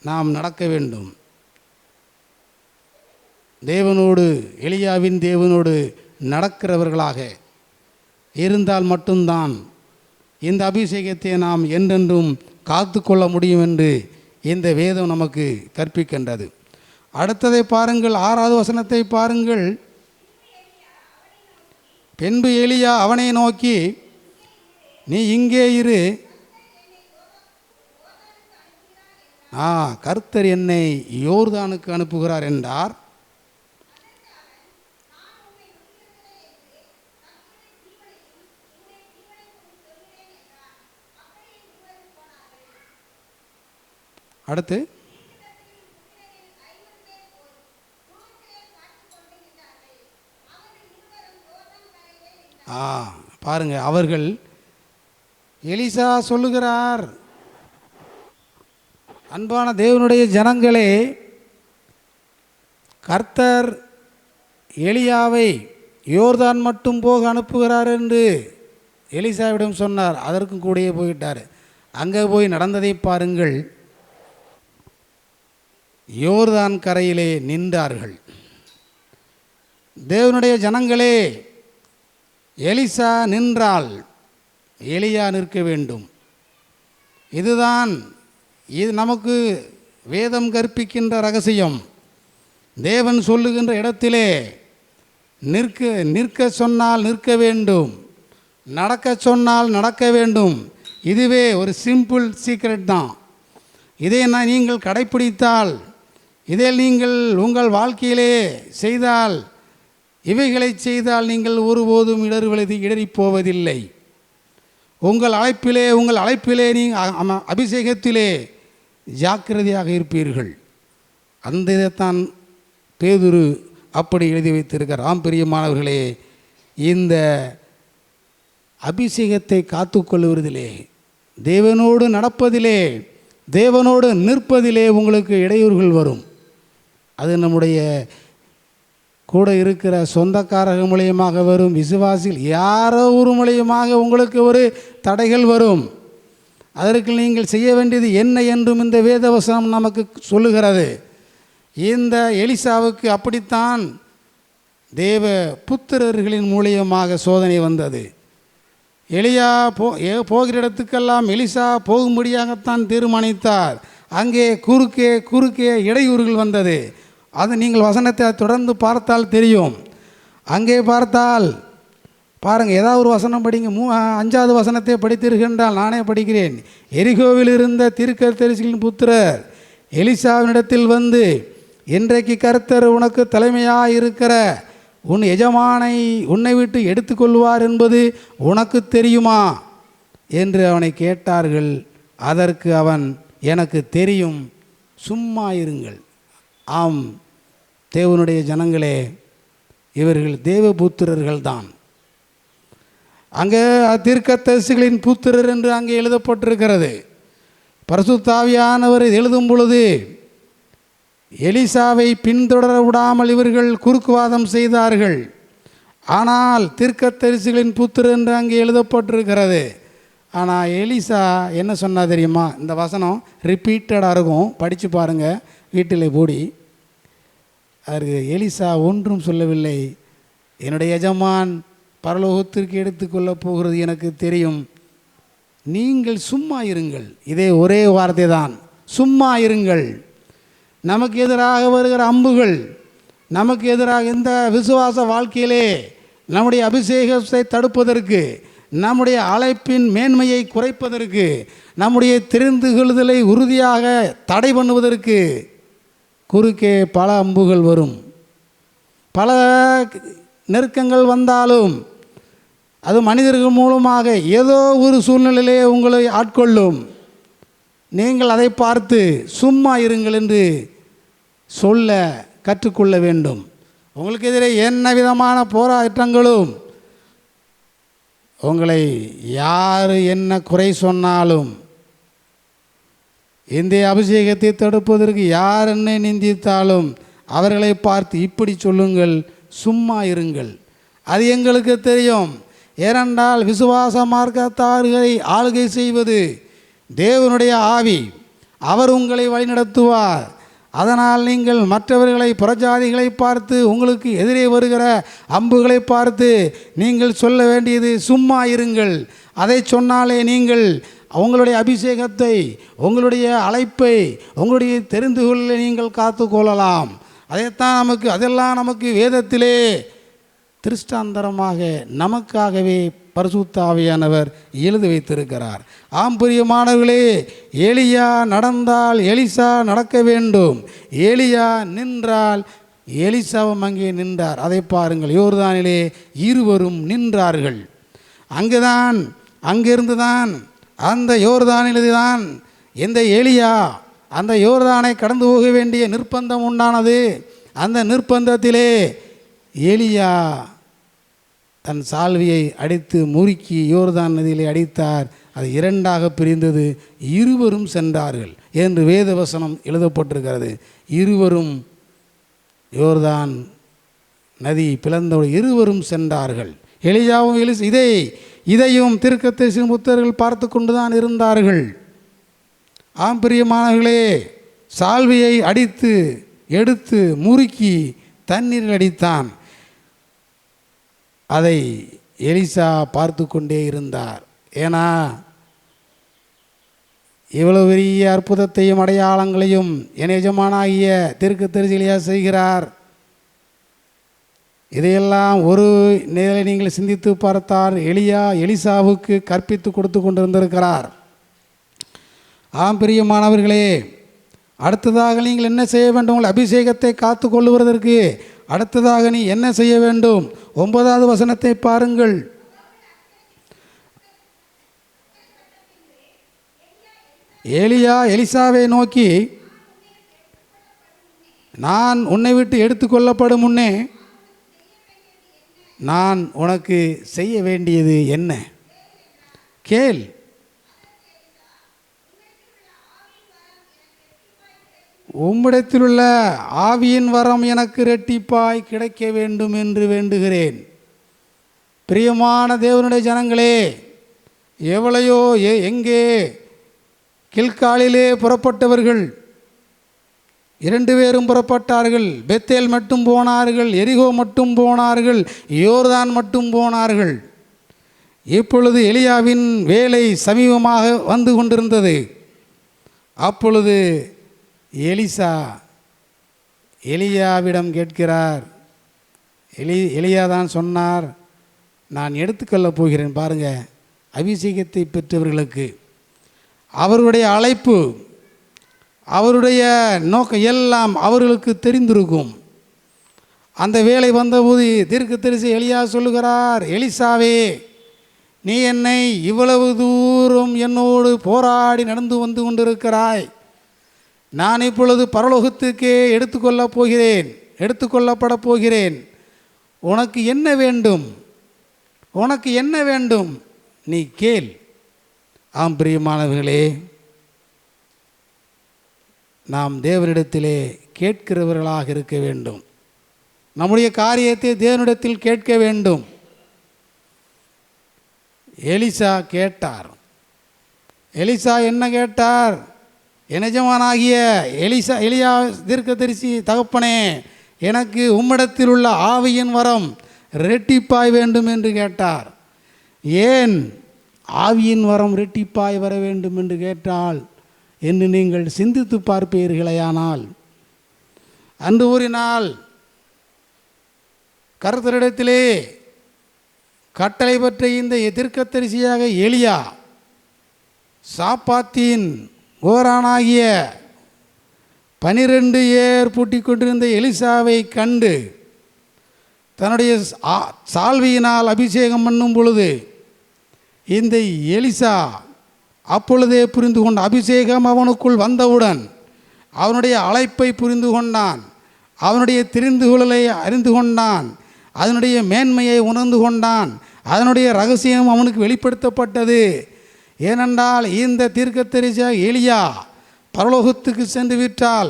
நாம் நடக்க வேண்டும். தேவனோடு, எலியாவின் தேவனோடு நடக்கிறவர்களாக இருந்தால் மட்டும்தான் இந்த அபிஷேகத்தை நாம் என்றென்றும் காத்து கொள்ள முடியும் என்று இந்த வேதம் நமக்கு கற்பிக்கின்றது. அடுத்ததை பாருங்கள், 6வது வசனத்தை பாருங்கள். பின்பு எலியா அவனை நோக்கி, நீ இங்கே இரு, கர்த்தர் என்னை யோர்தானுக்கு அனுப்புகிறார் என்றார். அடுத்து பாருங்க, அவர்கள் எலிசா சொல்லுகிறார், அன்பான தேவனுடைய ஜனங்களே, கர்த்தர் எலியாவை யோர்தான் மட்டும் போக அனுப்புகிறார் என்று எலிசாவிடம் சொன்னார். அதற்கும் கூடயே போயிட்டார். அங்கே போய் நடந்ததை பாருங்கள். யோர்தான் கரையிலே நின்றார்கள். தேவனுடைய ஜனங்களே, எலிசா நின்றால் எலியா நிற்க வேண்டும். இது நமக்கு வேதம் கற்பிக்கின்ற ரகசியம். தேவன் சொல்லுகின்ற இடத்திலே நிற்க சொன்னால் நிற்க வேண்டும், நடக்க சொன்னால் நடக்க வேண்டும். இதுவே ஒரு சிம்பிள் சீக்ரெட் தான். இதை நீங்கள் கடைப்பிடித்தால், இதை நீங்கள் உங்கள் வாழ்க்கையிலே செய்தால், இவைகளை செய்தால் நீங்கள் ஒருபோதும் இடறிப் போவதில்லை. உங்கள் அழைப்பிலே நீங்கள் அபிஷேகத்திலே ஜாக்கிரதையாக இருப்பீர்கள். அந்த இதைத்தான் பேதுரு அப்படி எழுதி வைத்திருக்கிறார். பிரியமானவர்களே, இந்த அபிஷேகத்தை காத்துக்கொள்வதிலே, தேவனோடு நடப்பதிலே, தேவனோடு நிற்பதிலே உங்களுக்கு இடையூறுகள் வரும். அது நம்முடைய கூட இருக்கிற சொந்தக்காரர்கள் மூலியமாக வரும், விசுவாசிகள் யாரோ ஒரு மூலியமாக உங்களுக்கு ஒரு தடைகள் வரும். அதற்கு நீங்கள் செய்ய வேண்டியது என்ன என்றும் இந்த வேதவசனம் நமக்கு சொல்லுகிறது. இந்த எலிசாவுக்கு அப்படித்தான் தேவ புத்திரர்களின் மூலியமாக சோதனை வந்தது. எலியா போகிற இடத்துக்கெல்லாம் எலிசா போகும்படியாகத்தான் தீர்மானித்தார். அங்கே குறுக்கே இடையூறுகள் வந்தது. அது நீங்கள் வசனத்தை தொடர்ந்து பார்த்தால் தெரியும். அங்கே பார்த்தால் பாருங்கள், ஏதாவது ஒரு வசனம் படிங்க. 5வது வசனத்தை படித்தீர்கள், நானே படிக்கிறேன். எரிகோவில் இருந்த தீர்க்கதரிசிகளின் புத்திரர் எலிசாவினிடத்தில் வந்து, இன்றைக்கு கர்த்தர் உனக்கு தலைமையாக இருக்கிற உன் எஜமானை உன்னை விட்டு எடுத்துக்கொள்வார் என்பது உனக்கு தெரியுமா என்று அவனை கேட்டார்கள். அதற்கு அவன், எனக்கு தெரியும், சும்மா இருங்கள். ஆம் தேவனுடைய ஜனங்களே, இவர்கள் தேவபுத்திரர்கள்தான். அங்கே தீர்க்கதரிசிகளின் புத்திரர் என்று அங்கே எழுதப்பட்டிருக்கிறது. பரிசுத்த ஆவியானவர் எழுதும் பொழுது எலிசாவை பின்தொடர விடாமல் இவர்கள் குறுக்குவாதம் செய்தார்கள். ஆனால் தீர்க்கதரிசிகளின் புத்திரர் என்று அங்கே எழுதப்பட்டிருக்கிறது. ஆனால் எலிசா என்ன சொன்னா தெரியுமா? இந்த வசனம் ரிப்பீட்டடாக இருக்கும், படித்து பாருங்கள் வீட்டில் போடி. அதற்கு எலிசா ஒன்றும் சொல்லவில்லை. என்னுடைய எஜமான் பரலோகத்திற்கு எடுத்துக்கொள்ளப் போகிறது எனக்கு தெரியும், நீங்கள் சும்மா இருங்கள். இதே ஒரே வார்த்தை தான், சும்மா இருங்கள். நமக்கு எதிராக வருகிற அம்புகள், நமக்கு எதிராக இந்த விசுவாச வாழ்க்கையிலே நம்முடைய அபிஷேகத்தை தடுப்பதற்கு, நம்முடைய அழைப்பின் மேன்மையை குறைப்பதற்கு, நம்முடைய தெரிந்து கொள்ளுதலை உறுதியாக தடை பண்ணுவதற்கு குறுக்கே பல அம்புகள் வரும். பல நெருக்கங்கள் வந்தாலும் அது மனிதர்கள் மூலமாக ஏதோ ஒரு சூழ்நிலையிலே உங்களை ஆட்கொள்ளும். நீங்கள் அதை பார்த்து சும்மா இருங்கள் என்று சொல்ல கற்றுக்கொள்ள வேண்டும். உங்களுக்கு எதிரே என்ன விதமான போராட்டங்களும், உங்களை யார் என்ன குறை சொன்னாலும், இந்த அபிஷேகத்தை தடுப்பதற்கு யார் என்னை நிந்தித்தாலும் அவர்களை பார்த்து இப்படி சொல்லுங்கள், சும்மா இருங்கள். அது எங்களுக்கு தெரியும். ஏனென்றால் விசுவாச மார்க்கத்தார்களை ஆளுகை செய்வது தேவனுடைய ஆவி. அவர் உங்களை வழிநடத்துவார். அதனால் நீங்கள் மற்றவர்களை, புறஜாதிகளை பார்த்து, உங்களுக்கு எதிரே வருகிற அம்புகளை பார்த்து நீங்கள் சொல்ல வேண்டியது சும்மா இருங்கள். அதை சொன்னாலே நீங்கள் உங்களுடைய அபிஷேகத்தை, உங்களுடைய அழைப்பை, உங்களுடைய தெரிந்து கொள்ள நீங்கள் காத்து கொள்ளலாம். அதெல்லாம் நமக்கு வேதத்திலே திருஷ்டாந்தரமாக நமக்காகவே பரிசுத்த ஆவியானவர் எழுதி வைத்திருக்கிறார். ஆம் பிரியமானவர்களே, எலியா நடந்தால் எலிசா நடக்க வேண்டும். எலியா நின்றால் எலிசாவும் அங்கே நின்றார். அதை பாருங்கள், யோர்தானிலே இருவரும் நின்றார்கள். அங்கிருந்து தான் அந்த யோர்தானிலே தான் இந்த எலியா அந்த யோர்தானை கடந்து போக வேண்டிய நிர்பந்தம் உண்டானது. அந்த நிர்பந்தத்திலே எலியா தன் சால்வியை அடித்து முறுக்கி யோர்தான் நதியிலே அடித்தார். அது 2ஆக பிரிந்தது. இருவரும் சென்றார்கள் என்று வேதவசனம் எழுதப்பட்டிருக்கிறது. இருவரும் யோர்தான் நதி பிளந்த இருவரும் சென்றார்கள். எலியாவும் இதையும் தீர்க்கதரிசியின் புத்திரர்கள் பார்த்து கொண்டு தான் இருந்தார்கள். ஆம் பிரியமானவர்களே, சால்வியை அடித்து எடுத்து முறுக்கி தண்ணீரில் அடித்தான். அதை எலிசா பார்த்து கொண்டே இருந்தார். ஏன்னா இவ்வளவு பெரிய அற்புதத்தையும் அடையாளங்களையும் என் எஜமானாகிய தீர்க்கதரிசி எலியா செய்கிறார். இதையெல்லாம் ஒரு நேரில் நீங்கள் சிந்தித்து பார்த்தால் எலிசாவுக்கு கற்பித்து கொடுத்து கொண்டிருந்திருக்கிறார். ஆம் பிரியமானவர்களே, அடுத்ததாக நீங்கள் என்ன செய்ய வேண்டும்? உங்கள் அபிஷேகத்தை காத்து கொள்ளுவதற்கு அடுத்ததாக நீ என்ன செய்ய வேண்டும்? 9வது வசனத்தை பாருங்கள். எலியா எலிசாவை நோக்கி, நான் உன்னை விட்டு எடுத்துக்கொள்ளப்படும் முன்னே நான் உனக்கு செய்ய வேண்டியது என்ன? கேள். உம்மிடத்திலுள்ள ஆவியின் வரம் எனக்கு இரட்டிப்பாய் கிடைக்க வேண்டும் என்று வேண்டுகிறேன். பிரியமான தேவனுடைய ஜனங்களே, எவ்வளையோ எங்கே கில்காலிலே புறப்பட்டவர்கள், 2 பேரும் புறப்பட்டார்கள். பெத்தேல் மட்டும் போனார்கள், எரிகோ மட்டும் போனார்கள், யோர்தான் மட்டும் போனார்கள். இப்பொழுது எலியாவின் வேலை சமீபமாக வந்து கொண்டிருந்தது. அப்பொழுது எலிசா எலியாவிடம் கேட்கிறார். எலியா தான் சொன்னார், நான் எடுத்துக்கொள்ளப் போகிறேன். பாருங்கள், அபிஷேகத்தை பெற்றவர்களுக்கு அவருடைய அழைப்பு, அவருடைய நோக்கம் எல்லாம் அவர்களுக்கு தெரிந்திருக்கும். அந்த வேலை வந்தபோது தீர்க்கதரிசி எலியா சொல்லுகிறார், எலிசாவே, நீ என்னை இவ்வளவு தூரம் என்னோடு போராடி நடந்து வந்து கொண்டிருக்கிறாய். நான் இப்பொழுது பரலோகத்துக்கே எடுத்துக்கொள்ளப்பட போகிறேன். உனக்கு என்ன வேண்டும்? உனக்கு என்ன வேண்டும்? நீ கேள். ஆம் பிரியமானவர்களே, நாம் தேவனிடத்திலே கேட்கிறவர்களாக இருக்க வேண்டும். நம்முடைய காரியத்தை தேவனிடத்தில் கேட்க வேண்டும். எலிசா கேட்டார். எலிசா என்ன கேட்டார்? எஜமானாகிய எலியா தீர்க்கதரிசி தகப்பனே, எனக்கு உம்மிடத்தில் உள்ள ஆவியின் வரம் ரெட்டிப்பாய் வேண்டும் என்று கேட்டார். ஏன் ஆவியின் வரம் ரெட்டிப்பாய் வர வேண்டும் என்று கேட்டால் என்று நீங்கள் சிந்தித்து பார்ப்பீர்களேயானால், அன்று ஒரு நாள் கர்த்தரிடத்திலே கட்டளை பெற்ற இந்த தீர்க்கதரிசியாக எலியா சாப்பாத்தின் ஓரானாகிய 12 ஏர் பூட்டிக் கொண்டிருந்த எலிசாவை கண்டு தன்னுடைய சால்வியினால் அபிஷேகம் பண்ணும் பொழுது இந்த எலிசா அப்பொழுதே புரிந்து கொண்ட அபிஷேகம் அவனுக்குள் வந்தவுடன் அவனுடைய அழைப்பை புரிந்து கொண்டான். அவனுடைய தெரிந்துகொள்ளலை அறிந்து கொண்டான். அதனுடைய மேன்மையை உணர்ந்து கொண்டான். அதனுடைய ரகசியம் அவனுக்கு வெளிப்படுத்தப்பட்டது. ஏனென்றால் இந்த தீர்க்கதரிசியாக எலியா பரலோகத்துக்கு சென்று விட்டால்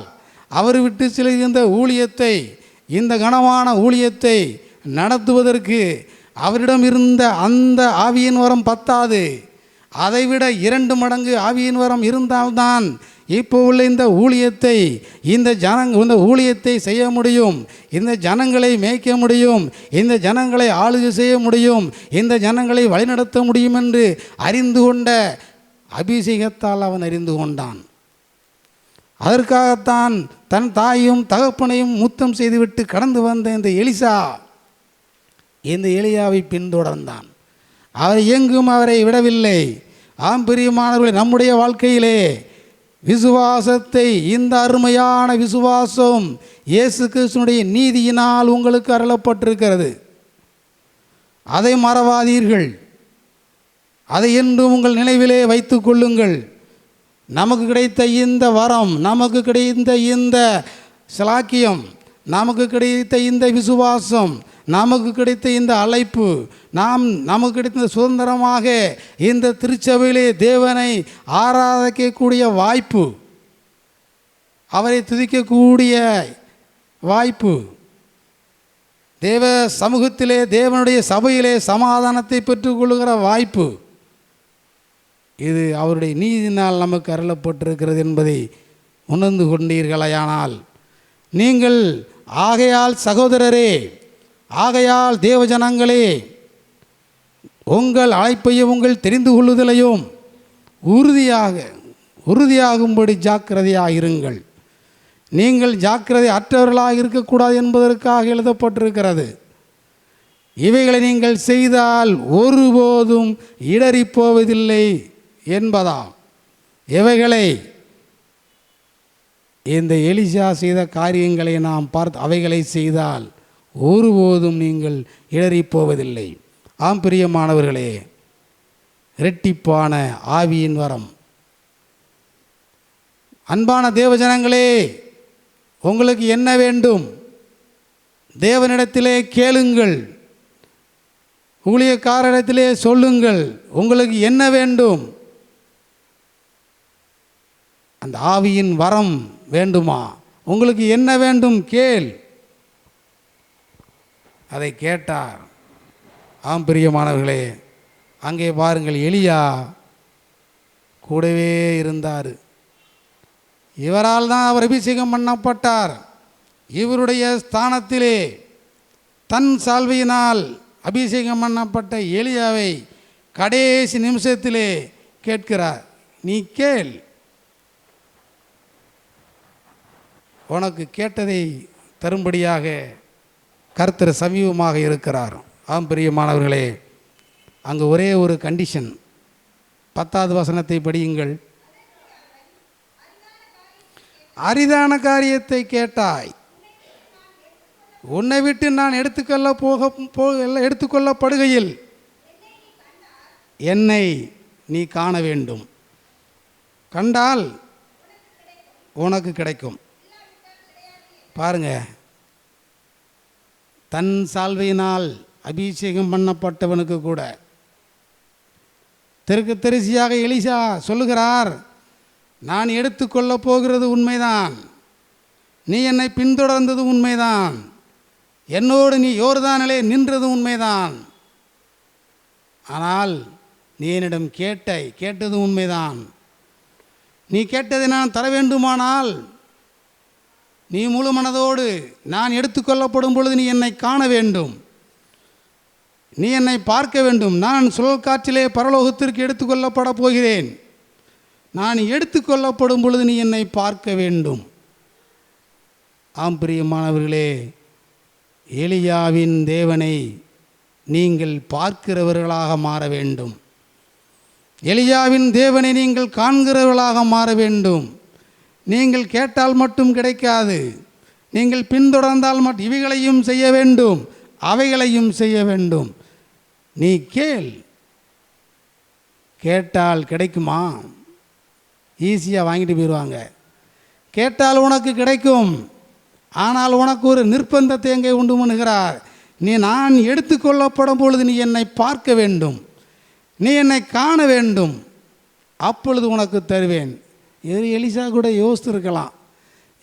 அவர் விட்டு செல்கின்ற ஊழியத்தை, இந்த கனமான ஊழியத்தை நடத்துவதற்கு அவரிடம் இருந்த அந்த ஆவியின் வரம் பத்தாது. அதைவிட 2 மடங்கு ஆவியின் வரம் இருந்தால்தான் இப்போ உள்ள இந்த ஊழியத்தை இந்த ஊழியத்தை செய்ய முடியும். இந்த ஜனங்களை மேய்க்க முடியும். இந்த ஜனங்களை ஆளுகை செய்ய முடியும். இந்த ஜனங்களை வழிநடத்த முடியும் என்று அறிந்து கொண்ட அபிஷேகத்தால் அவன் அறிந்து கொண்டான். அதற்காகத்தான் தன் தாயும் தகப்பனையும் முத்தம் செய்துவிட்டு கடந்து வந்த இந்த எலிசா இந்த எலியாவை பின்தொடர்ந்தான். அவர் எங்கும் அவரை விடவில்லை. ஆம் பிரியமானவர்களே, நம்முடைய வாழ்க்கையிலே விசுவாசத்தை, இந்த அருமையான விசுவாசம் இயேசு கிறிஸ்துவினுடைய நீதியினால் உங்களுக்கு அருளப்பட்டிருக்கிறது. அதை மறவாதீர்கள். அதை என்றும் உங்கள் நினைவிலே வைத்து கொள்ளுங்கள். நமக்கு கிடைத்த இந்த வரம், நமக்கு கிடைத்த இந்த சிலாக்கியம், நமக்கு கிடைத்த இந்த விசுவாசம், நமக்கு கிடைத்த இந்த அழைப்பு, நமக்கு கிடைத்த சுதந்திரமாக இந்த திருச்சபையிலே தேவனை ஆராதிக்கக்கூடிய வாய்ப்பு, அவரை துதிக்கக்கூடிய வாய்ப்பு, தேவ சமூகத்திலே தேவனுடைய சபையிலே சமாதானத்தை பெற்றுக்கொள்ளுகிற வாய்ப்பு, இது அவருடைய நீதியினால் நமக்கு அருளப்பட்டிருக்கிறது என்பதை உணர்ந்து கொண்டீர்களானால் நீங்கள் ஆகையால் சகோதரரே, ஆகையால் தேவஜனங்களே, உங்கள் அழைப்பையும் உங்கள் தெரிந்து கொள்ளுதலையும் உறுதியாகும்படி ஜாக்கிரதையாக இருங்கள். நீங்கள் ஜாக்கிரதை அற்றவர்களாக இருக்கக்கூடாது என்பதற்காக எழுதப்பட்டிருக்கிறது. இவைகளை நீங்கள் செய்தால் ஒருபோதும் இடறிப்போவதில்லை என்பதாம். இவைகளை, இந்த எலிசா செய்த காரியங்களை நாம் அவைகளை செய்தால் ஒருபோதும் நீங்கள் இடறிப்போவதில்லை. ஆம் பிரியமானவர்களே, இரட்டிப்பான ஆவியின் வரம். அன்பான தேவஜனங்களே, உங்களுக்கு என்ன வேண்டும்? தேவனிடத்திலே கேளுங்கள். ஊழியக்காரரிடத்திலே சொல்லுங்கள், உங்களுக்கு என்ன வேண்டும்? அந்த ஆவியின் வரம் வேண்டுமா? உங்களுக்கு என்ன வேண்டும்? கேள். அதை கேட்டார். ஆம் பிரியமானவர்களே, அங்கே பாருங்கள், எலியா கூடவே இருந்தார். இவரால் தான் அவர் அபிஷேகம் பண்ணப்பட்டார். இவருடைய ஸ்தானத்திலே தன் சால்வையினால் அபிஷேகம் பண்ணப்பட்ட எலியாவை கடைசி நிமிஷத்திலே கேட்கிறார், நீ கேள், உனக்கு கேட்டதை தரும்படியாக கர்த்தர் சமீபமாக இருக்கிறார். ஆம் பிரியமானவர்களே, அங்கு ஒரே ஒரு கண்டிஷன், 10வது வசனத்தை படியுங்கள். அரிதான காரியத்தை கேட்டாய், உன்னை விட்டு நான் எடுத்துக்கொள்ளப்படுகையில் என்னை நீ காண வேண்டும், கண்டால் உனக்கு கிடைக்கும். பாருங்க, தன் சால்வையினால் அபிஷேகம் பண்ணப்பட்டவனுக்கு கூட தரிசியாக எலிசா சொல்லுகிறார், நான் எடுத்துக்கொள்ளப் போகிறது உண்மைதான், நீ என்னை பின்தொடர்ந்தது உண்மைதான், என்னோடு நீ யோர்தானிலே நின்றது உண்மைதான், ஆனால் நீ என்னிடம் கேட்டது உண்மைதான், நீ கேட்டதை நான் தர வேண்டுமானால் நீ முழு மனதோடு நான் எடுத்துக்கொள்ளப்படும் பொழுது நீ என்னை காண வேண்டும், நீ என்னை பார்க்க வேண்டும். நான் சுழல் காற்றிலே பரலோகத்திற்கு எடுத்துக்கொள்ளப்பட போகிறேன், நான் எடுத்துக்கொள்ளப்படும் பொழுது நீ என்னை பார்க்க வேண்டும். ஆம் பிரியமானவர்களே, எலியாவின் தேவனை நீங்கள் பார்க்கிறவர்களாக மாற வேண்டும். எலியாவின் தேவனை நீங்கள் காண்கிறவர்களாக மாற வேண்டும். நீங்கள் கேட்டால் மட்டும் கிடைக்காது, நீங்கள் பின்தொடர்ந்தால் மட்டும் இவைகளையும் செய்ய வேண்டும், அவைகளையும் செய்ய வேண்டும். நீ கேட்டால் கிடைக்குமா? ஈஸியாக வாங்கிட்டு போயிடுவாங்க. கேட்டால் உனக்கு கிடைக்கும், ஆனால் உனக்கு ஒரு நிர்பந்தத்தை எங்கே உண்டு பண்ணுகிறார். நான் எடுத்துக்கொள்ளப்படும் பொழுது நீ என்னை பார்க்க வேண்டும், நீ என்னை காண வேண்டும், அப்பொழுது உனக்கு தருவேன். இது எலிசா கூட யோசித்துருக்கலாம்,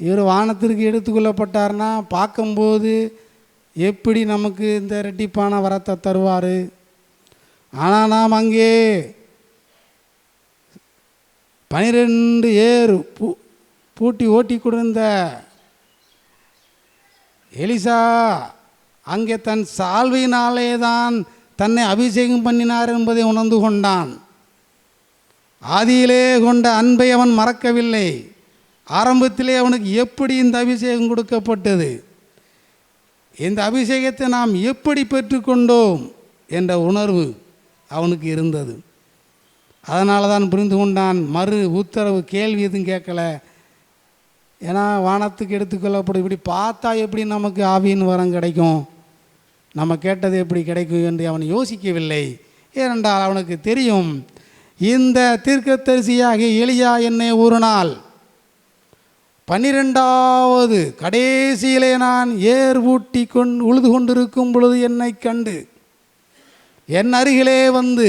இவர் வானத்திற்கு எடுத்துக்கொள்ளப்பட்டார்னா பார்க்கும்போது எப்படி நமக்கு இந்த ரெட்டிப்பான வரத்தை தருவார். ஆனால் நாம் அங்கே 12 ஏர் பூட்டி ஓட்டி கொடுத்த எலிசா அங்கே தன் சால்வையினாலே தான் தன்னை அபிஷேகம் பண்ணினார் என்பதை உணர்ந்து கொண்டான். ஆதியிலே கொண்ட அன்பை அவன் மறக்கவில்லை. ஆரம்பத்திலே அவனுக்கு எப்படி இந்த அபிஷேகம் கொடுக்கப்பட்டது, இந்த அபிஷேகத்தை நாம் எப்படி பெற்றுக்கொண்டோம் என்ற உணர்வு அவனுக்கு இருந்தது. அதனால தான் புரிந்து கொண்டான். மறு உத்தரவு கேள்வி எதுவும் கேட்கல. ஏன்னா வானத்துக்கு எடுத்துக்கொள்ளப்படும், இப்படி பார்த்தா எப்படி நமக்கு ஆவியின் வரம் கிடைக்கும், நம்ம கேட்டது எப்படி கிடைக்கும் என்று அவன் யோசிக்கவில்லை. ஏனென்றால் அவனுக்கு தெரியும், இந்த தீர்க்கதரிசியாகிய எலியா என்னை ஒரு நாள் 12வது கடைசியிலே நான் ஏர் ஊட்டி உழுது கொண்டிருக்கும் பொழுது என்னை கண்டு என் அருகிலே வந்து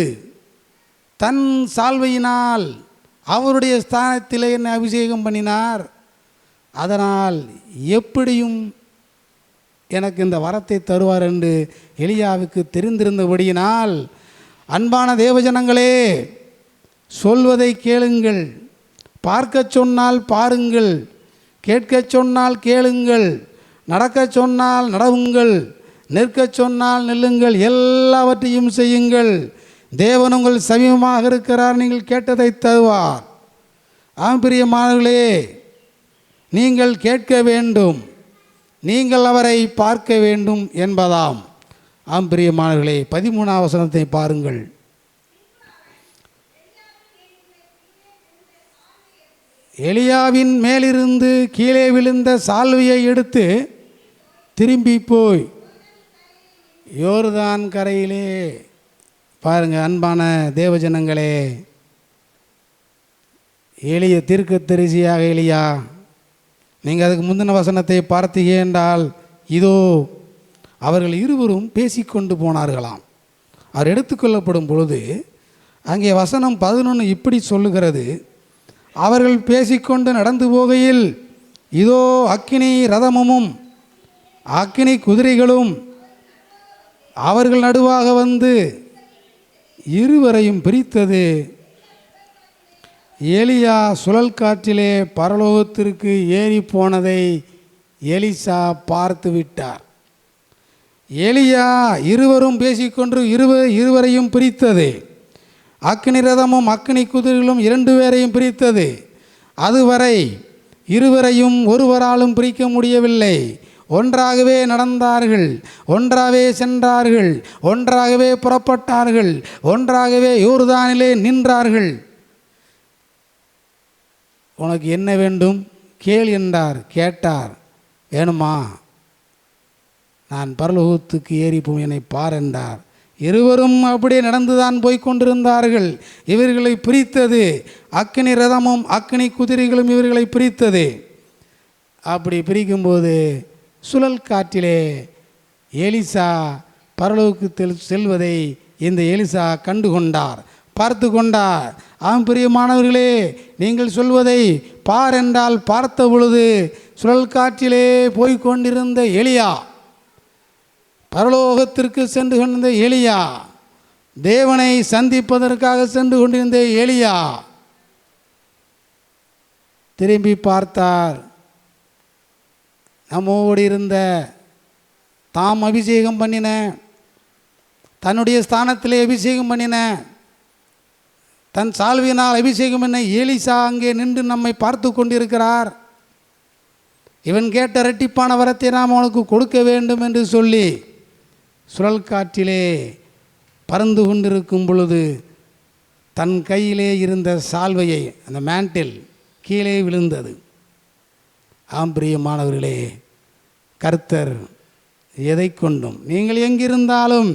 தன் சால்வையினால் அவருடைய ஸ்தானத்திலே என்னை அபிஷேகம் பண்ணினார். அதனால் எப்படியும் எனக்கு இந்த வரத்தை தருவார் என்று எலியாவுக்கு தெரிந்திருந்தபடியினால், அன்பான தேவஜனங்களே, சொல்வதை கேளுங்கள், பார்க்க சொன்னால் பாருங்கள், கேட்க சொன்னால் கேளுங்கள், நடக்க சொன்னால் நடவுங்கள், நிற்க சொன்னால் நில்லுங்கள், எல்லாவற்றையும் செய்யுங்கள். தேவன் உங்கள் சமீபமாக இருக்கிறார், நீங்கள் கேட்டதை தருவார். ஆம் பிரியமானவர்களே, நீங்கள் கேட்க வேண்டும், நீங்கள் அவரை பார்க்க வேண்டும் என்பதாம். ஆம் பிரியமானவர்களே, 13வது வசனத்தை பாருங்கள். எலியாவின் மேலிருந்து கீழே விழுந்த சால்வையை எடுத்து திரும்பி போய் யோர்தான் கரையிலே, பாருங்கள் அன்பான தேவஜனங்களே, எளிய தீர்க்கதரிசியாக எலியா, நீங்கள் அதுக்கு முந்தின வசனத்தை பார்த்தீங்க என்றால், இதோ அவர்கள் இருவரும் பேசிக்கொண்டு போனார்களாம். அவர் எடுத்துக்கொள்ளப்படும் பொழுது அங்கே வசனம் 11 இப்படி சொல்லுகிறது, அவர்கள் பேசிக்கொண்டு நடந்து போகையில் இதோ அக்கினி ரதமும் அக்கினி குதிரைகளும் அவர்கள் நடுவாக வந்து இருவரையும் பிரித்தது. எலியா சுழல் காற்றிலே பரலோகத்திற்கு ஏறி போனதை எலிசா பார்த்து விட்டார். எலியா இருவரும் பேசிக்கொண்டு இருவரையும் பிரித்தது. அக்கினி ரதமும் அக்கினி குதிரைகளும் 2 பேரையும் பிரித்தது. அதுவரை இருவரையும் ஒருவராலும் பிரிக்க முடியவில்லை. ஒன்றாகவே நடந்தார்கள், ஒன்றாகவே சென்றார்கள், ஒன்றாகவே புறப்பட்டார்கள், ஒன்றாகவே யோர்தானிலே நின்றார்கள். உனக்கு என்ன வேண்டும் கேள் என்றார். கேட்டார். வேணுமா? நான் பரலோகத்துக்கு ஏறி போய் என்னை பார் என்றார். இருவரும் அப்படியே நடந்துதான் போய்கொண்டிருந்தார்கள். இவர்களை பிரித்தது அக்கினி ரதமும் அக்கினி குதிரைகளும் இவர்களை பிரித்தது. அப்படி பிரிக்கும்போது சுழல் காற்றிலே எலிசா பரலோகத்தில் செல்வதை இந்த எலிசா கண்டு கொண்டார், பார்த்து கொண்டார். ஆம் பிரியமானவர்களே, நீங்கள் சொல்வதை பார் என்றால் பார்த்த பொழுது சுழல் காற்றிலே போய்கொண்டிருந்த எலியா, பரலோகத்திற்கு சென்று கொண்டிருந்த எலியா, தேவனை சந்திப்பதற்காக சென்று கொண்டிருந்த எலியா திரும்பி பார்த்தார். நம்மோடு இருந்த தாம் அபிஷேகம் பண்ணின, தன்னுடைய ஸ்தானத்திலே அபிஷேகம் பண்ணின, தன் சால்வியினால் அபிஷேகம் பண்ண எலிசா அங்கே நின்று நம்மை பார்த்து கொண்டிருக்கிறார். இவன் கேட்ட இரட்டிப்பான வரத்தை நாம் அவனுக்கு கொடுக்க வேண்டும் என்று சொல்லி சுழல் காற்றிலே பறந்து கொண்டிருக்கும் பொழுது தன் கையிலே இருந்த சால்வையை, அந்த மேண்டில் கீழே விழுந்தது. ஆம் பிரியமானவர்களே, கர்த்தர் எதை கொண்டும் நீங்கள் எங்கிருந்தாலும்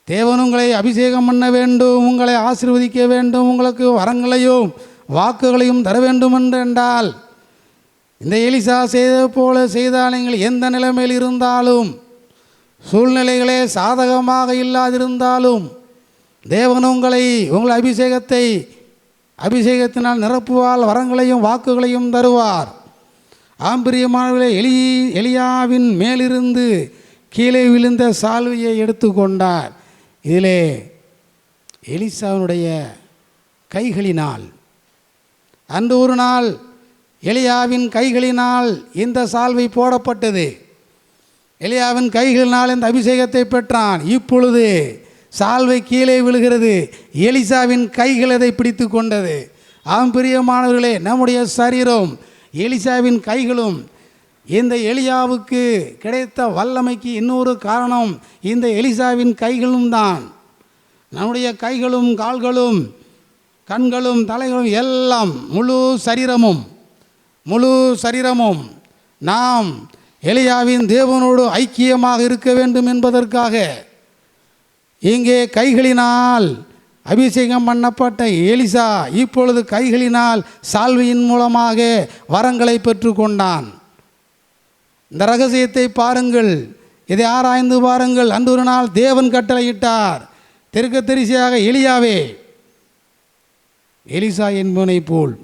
தேவன் உங்களை அபிஷேகம் பண்ண வேண்டும், உங்களை ஆசீர்வதிக்க வேண்டும், உங்களுக்கு வரங்களையும் வாக்குகளையும் தர வேண்டும் என்றால் இந்த எலிசா செய்த போல செய்தால் நீங்கள் எந்த நிலைமையில் இருந்தாலும், சூழ்நிலைகளே சாதகமாக இல்லாதிருந்தாலும் தேவன் உங்கள் அபிஷேகத்தினால் நிரப்புவால் வரங்களையும் வாக்குகளையும் தருவார். ஆம்பிரியமானவர்களே, எலியாவின் மேலிருந்து கீழே விழுந்த சால்வையை எடுத்து கொண்டார். இதிலே எலிசாவினுடைய கைகளினால், அன்று ஒரு நாள் எலியாவின் கைகளினால் இந்த சால்வை போடப்பட்டது. எலியாவின் கைகளினால் இந்த அபிஷேகத்தை பெற்றான். இப்பொழுது சால்வை கீழே விழுகிறது. எலிசாவின் கைகள் அதை பிடித்து கொண்டது. ஆம் பிரியமானவர்களே, நம்முடைய சரீரம் எலிசாவின் கைகளும். இந்த எலியாவுக்கு கிடைத்த வல்லமைக்கு இன்னொரு காரணம் இந்த எலிசாவின் கைகளும் தான். நம்முடைய கைகளும் கால்களும் கண்களும் தலைகளும் எல்லாம் முழு சரீரமும் நாம் எலியாவின் தேவனோடு ஐக்கியமாக இருக்க வேண்டும் என்பதற்காக இங்கே கைகளினால் அபிஷேகம் பண்ணப்பட்ட எலிசா இப்பொழுது கைகளினால் சால்வையின் மூலமாக வரங்களை பெற்று கொண்டான். இந்த ரகசியத்தை பாருங்கள், இதை ஆராய்ந்து பாருங்கள். அன்று ஒரு நாள் தேவன் கட்டளையிட்டார், தெற்கத்தரிசியாக எலியாவே எலிசா என்பவனை போல்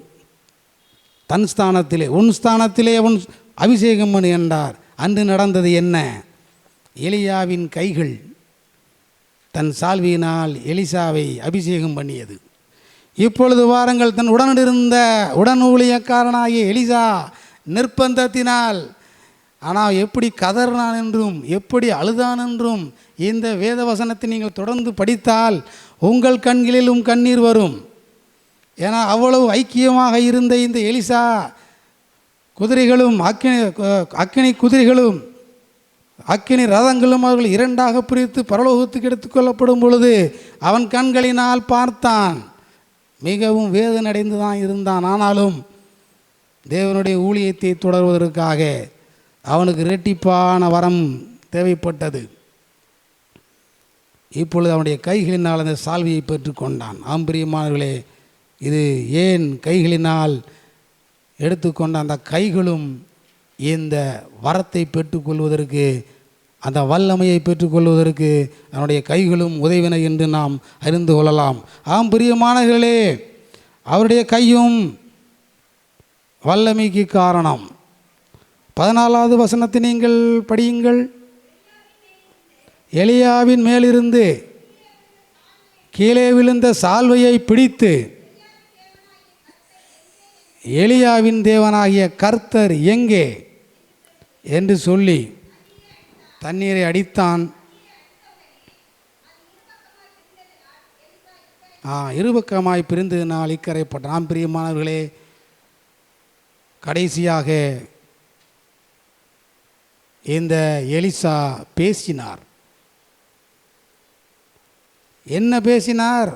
தன் ஸ்தானத்திலே உன் ஸ்தானத்திலே அவன் அபிஷேகம் பண்ணு என்றார். அன்று நடந்தது என்ன? எலியாவின் கைகள் தன் சால்வியினால் எலிசாவை அபிஷேகம் பண்ணியது. இப்பொழுது வாருங்கள், தன் உடனிருந்த உடன் ஊழியக்காரனாகிய எலிசா நிர்பந்தத்தினால், ஆனால் எப்படி கதறினான் என்றும் எப்படி அழுதான் என்றும் இந்த வேத வசனத்தை நீங்கள் தொடர்ந்து படித்தால் உங்கள் கண்களிலும் கண்ணீர் வரும். ஏன்னா அவ்வளவு ஐக்கியமாக இருந்த இந்த எலிசா குதிரைகளும் அக்கினி குதிரைகளும் அக்கினி ரதங்களும் அவர்கள் இரண்டாக பிரித்து பரலோகத்துக்கு எடுத்துக்கொள்ளப்படும் பொழுது அவன் கண்களினால் பார்த்தான். மிகவும் வேதனை அடைந்து தான் இருந்தான். ஆனாலும் தேவனுடைய ஊழியத்தை தொடர்வதற்காக அவனுக்கு இரட்டிப்பான வரம் தேவைப்பட்டது. இப்பொழுது அவனுடைய கைகளினால் அந்த சால்வியை பெற்று கொண்டான். ஆம்பிரியமானவர்களே, இது ஏன் கைகளினால் எடுத்துக்கொண்ட அந்த கைகளும் இந்த வரத்தை பெற்றுக்கொள்வதற்கு, அந்த வல்லமையை பெற்றுக்கொள்வதற்கு அவனுடைய கைகளும் உதவின என்று நாம் அறிந்து கொள்ளலாம். ஆம் பிரியமானவர்களே, அவருடைய கையும் வல்லமைக்கு காரணம். 14வது வசனத்தை நீங்கள் படியுங்கள். எலியாவின் மேலிருந்து கீழே விழுந்த சால்வையை பிடித்து எலியாவின் தேவனாகிய கர்த்தர் எங்கே என்று சொல்லி தண்ணீரை அடித்தான். இருபக்கமாய் பிரிந்ததினால் இக்கரைப்பட்டான். நாம் பிரியமானவர்களே, கடைசியாக இந்த எலிசா பேசினார். என்ன பேசினார்?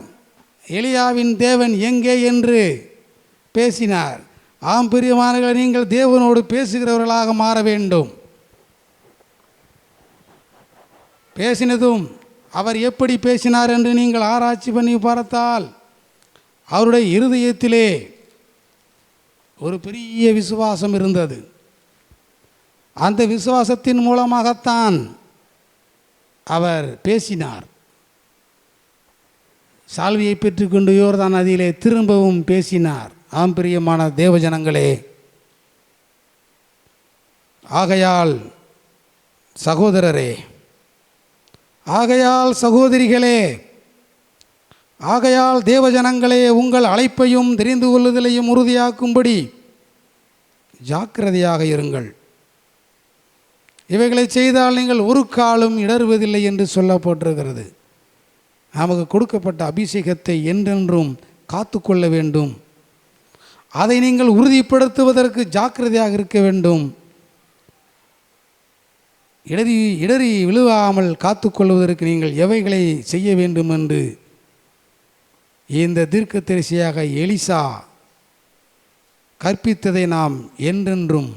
எலியாவின் தேவன் எங்கே என்று பேசினார். ஆம் பிரியமானவர்களே, நீங்கள் தேவனோடு பேசுகிறவர்களாக மாற வேண்டும். பேசினதும் அவர் எப்படி பேசினார் என்று நீங்கள் ஆராய்ச்சி பண்ணி பார்த்தால் அவருடைய இருதயத்திலே ஒரு பெரிய விசுவாசம் இருந்தது. அந்த விசுவாசத்தின் மூலமாகத்தான் அவர் பேசினார். சால்வியை பெற்றுக்கொண்டு யோர்தான் நதியிலே திரும்பவும் பேசினார். ஆம் பிரியமான தேவஜனங்களே, ஆகையால் சகோதரரே, ஆகையால் சகோதரிகளே, ஆகையால் தேவஜனங்களே, உங்கள் அழைப்பையும் தெரிந்து கொள்ளுதலையும் உறுதியாக்கும்படி ஜாக்கிரதையாக இருங்கள். இவைகளை செய்தால் நீங்கள் ஒரு காலும் இடறுவதில்லை என்று சொல்லப்பட்டிருக்கிறது. நமக்கு கொடுக்கப்பட்ட அபிஷேகத்தை என்றென்றும் காத்து கொள்ள வேண்டும். அதை நீங்கள் உறுதிப்படுத்துவதற்கு ஜாக்கிரதையாக இருக்க வேண்டும். இடறி விழுவாமல் காத்து கொள்வதற்கு நீங்கள் எவைகளை செய்ய வேண்டும் என்று இந்த தீர்க்கதரிசியாக எலிசா கற்பித்ததை நாம் என்றென்றும்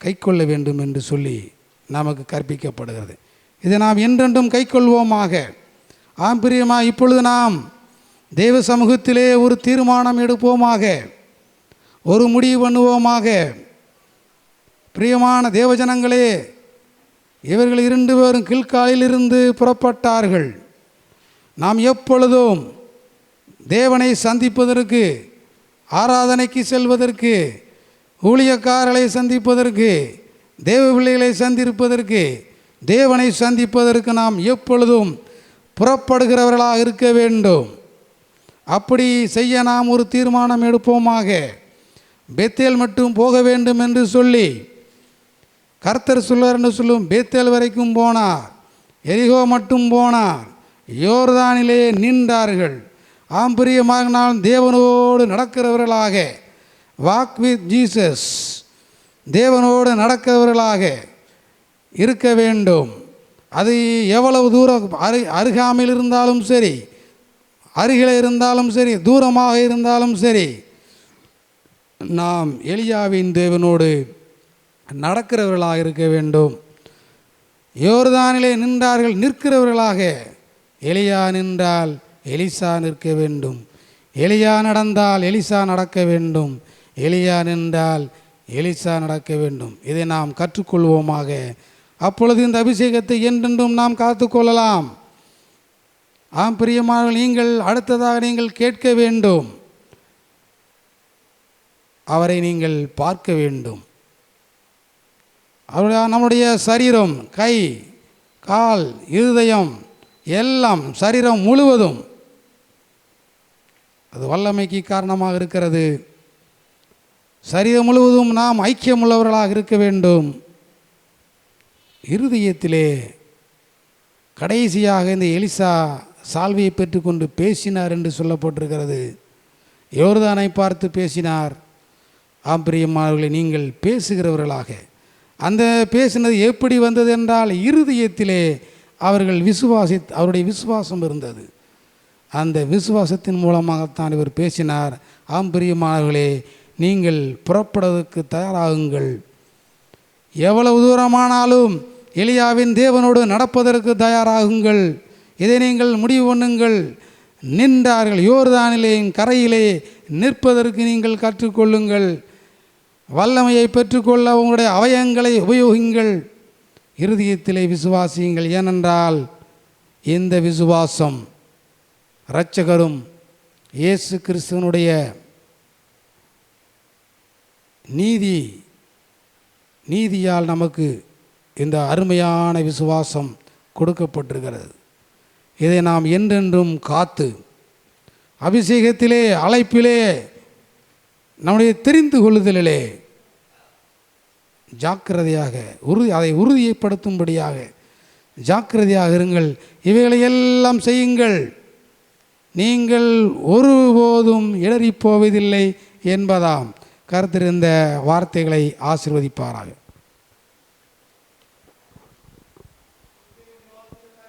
கைக்கொள்ள வேண்டும் என்று சொல்லி நமக்கு கற்பிக்கப்படுகிறது. இதை நாம் என்றென்றும் கைக்கொள்வோமாக. ஆம் பிரியமா, இப்பொழுது நாம் தேவ சமூகத்திலே ஒரு தீர்மானம் எடுப்போமாக, ஒரு முடிவு பண்ணுவோமாக. பிரியமான தேவஜனங்களே, இவர்கள் 2 பேரும் கில்காலிலிருந்து புறப்பட்டார்கள். நாம் எப்பொழுதும் தேவனை சந்திப்பதற்கு, ஆராதனைக்கு செல்வதற்கு, ஊழியக்காரர்களை சந்திப்பதற்கு, தேவ பிள்ளைகளை சந்திப்பதற்கு, தேவனை சந்திப்பதற்கு நாம் எப்பொழுதும் புறப்படுகிறவர்களாக இருக்க வேண்டும். அப்படி செய்ய நாம் ஒரு தீர்மானம் எடுப்போமாக. பெத்தேல் மட்டும் போக வேண்டும் என்று சொல்லி கர்த்தர் சொல்வார் என்று சொல்லும் பெத்தேல் வரைக்கும் போனார். எரிகோ மட்டும் போனார். யோர்தானிலே நின்றார்கள். ஆம் பிரியமாக, நாம் தேவனோடு நடக்கிறவர்களாக, வாக் வித் ஜீசஸ், தேவனோடு நடக்கிறவர்களாக இருக்க வேண்டும். அது எவ்வளவு தூரம் அருகாமையில் இருந்தாலும் சரி, அருகில் இருந்தாலும் சரி, தூரமாக இருந்தாலும் சரி, நாம் எலியாவின் தேவனோடு நடக்கிறவர்களாக இருக்க வேண்டும். யோர்தானிலே நின்றார்கள், நிற்கிறவர்களாக. எலியா நின்றால் எலிசா நிற்க வேண்டும். எலியா நடந்தால் எலிசா நடக்க வேண்டும். எலியா நின்றால் எலிசா நடக்க வேண்டும். இதை நாம் கற்றுக்கொள்வோமாக. அப்பொழுது இந்த அபிஷேகத்தை என்றென்றும் நாம் காத்துக்கொள்ளலாம். ஆம் பிரியமானவர்கள், நீங்கள் அடுத்ததாக நீங்கள் கேட்க வேண்டும். அவரை நீங்கள் பார்க்க வேண்டும். நம்முடைய சரீரம், கை, கால், இருதயம் எல்லாம், சரீரம் முழுவதும் அது வல்லமைக்கு காரணமாக இருக்கிறது. சரீரம் முழுவதும் நாம் ஐக்கியமுள்ளவர்களாக இருக்க வேண்டும். இருதயத்திலே கடைசியாக இந்த எலிசா சால்வியை பெற்றுக்கொண்டு பேசினார் என்று சொல்லப்பட்டிருக்கிறது. யோர்தானை பார்த்து பேசினார். ஆம் பிரியமானவர்களே, நீங்கள் பேசுகிறவர்களாக. அந்த பேசினது எப்படி வந்தது என்றால், இருதயத்திலே அவருடைய விசுவாசம் இருந்தது. அந்த விசுவாசத்தின் மூலமாகத்தான் இவர் பேசினார். ஆம் பிரியமானவர்களே, நீங்கள் புறப்படுவதற்கு தயாராகுங்கள். எவ்வளவு தூரமானாலும் எலியாவின் தேவனோடு நடப்பதற்கு தயாராகுங்கள். இதை நீங்கள் முடிவு பண்ணுங்கள். நின்றார்கள். யோர்தானிலே கரையிலே நிற்பதற்கு நீங்கள் கற்றுக்கொள்ளுங்கள். வல்லமையை பெற்றுக்கொள்ள உங்களுடைய அவயங்களை உபயோகிங்கள். இருதயத்திலே விசுவாசியுங்கள். ஏனென்றால் இந்த விசுவாசம் இரட்சகரும் இயேசு கிறிஸ்துவனுடைய நீதியால் நமக்கு இந்த அருமையான விசுவாசம் கொடுக்கப்பட்டிருக்கிறது. இதை நாம் என்றென்றும் காத்து, அபிஷேகத்திலே, அழைப்பிலே நம்முடைய தெரிந்து கொள்ளுதலிலே ஜாக்கிரதையாக அதை உறுதிப்படுத்தும்படியாக ஜாக்கிரதையாக இருங்கள். இவைகளையெல்லாம் செய்யுங்கள், நீங்கள் ஒருபோதும் இடறிப் போவதில்லை என்பதாம். கர்த்தர் இந்த வார்த்தைகளை ஆசீர்வதிப்பாராக.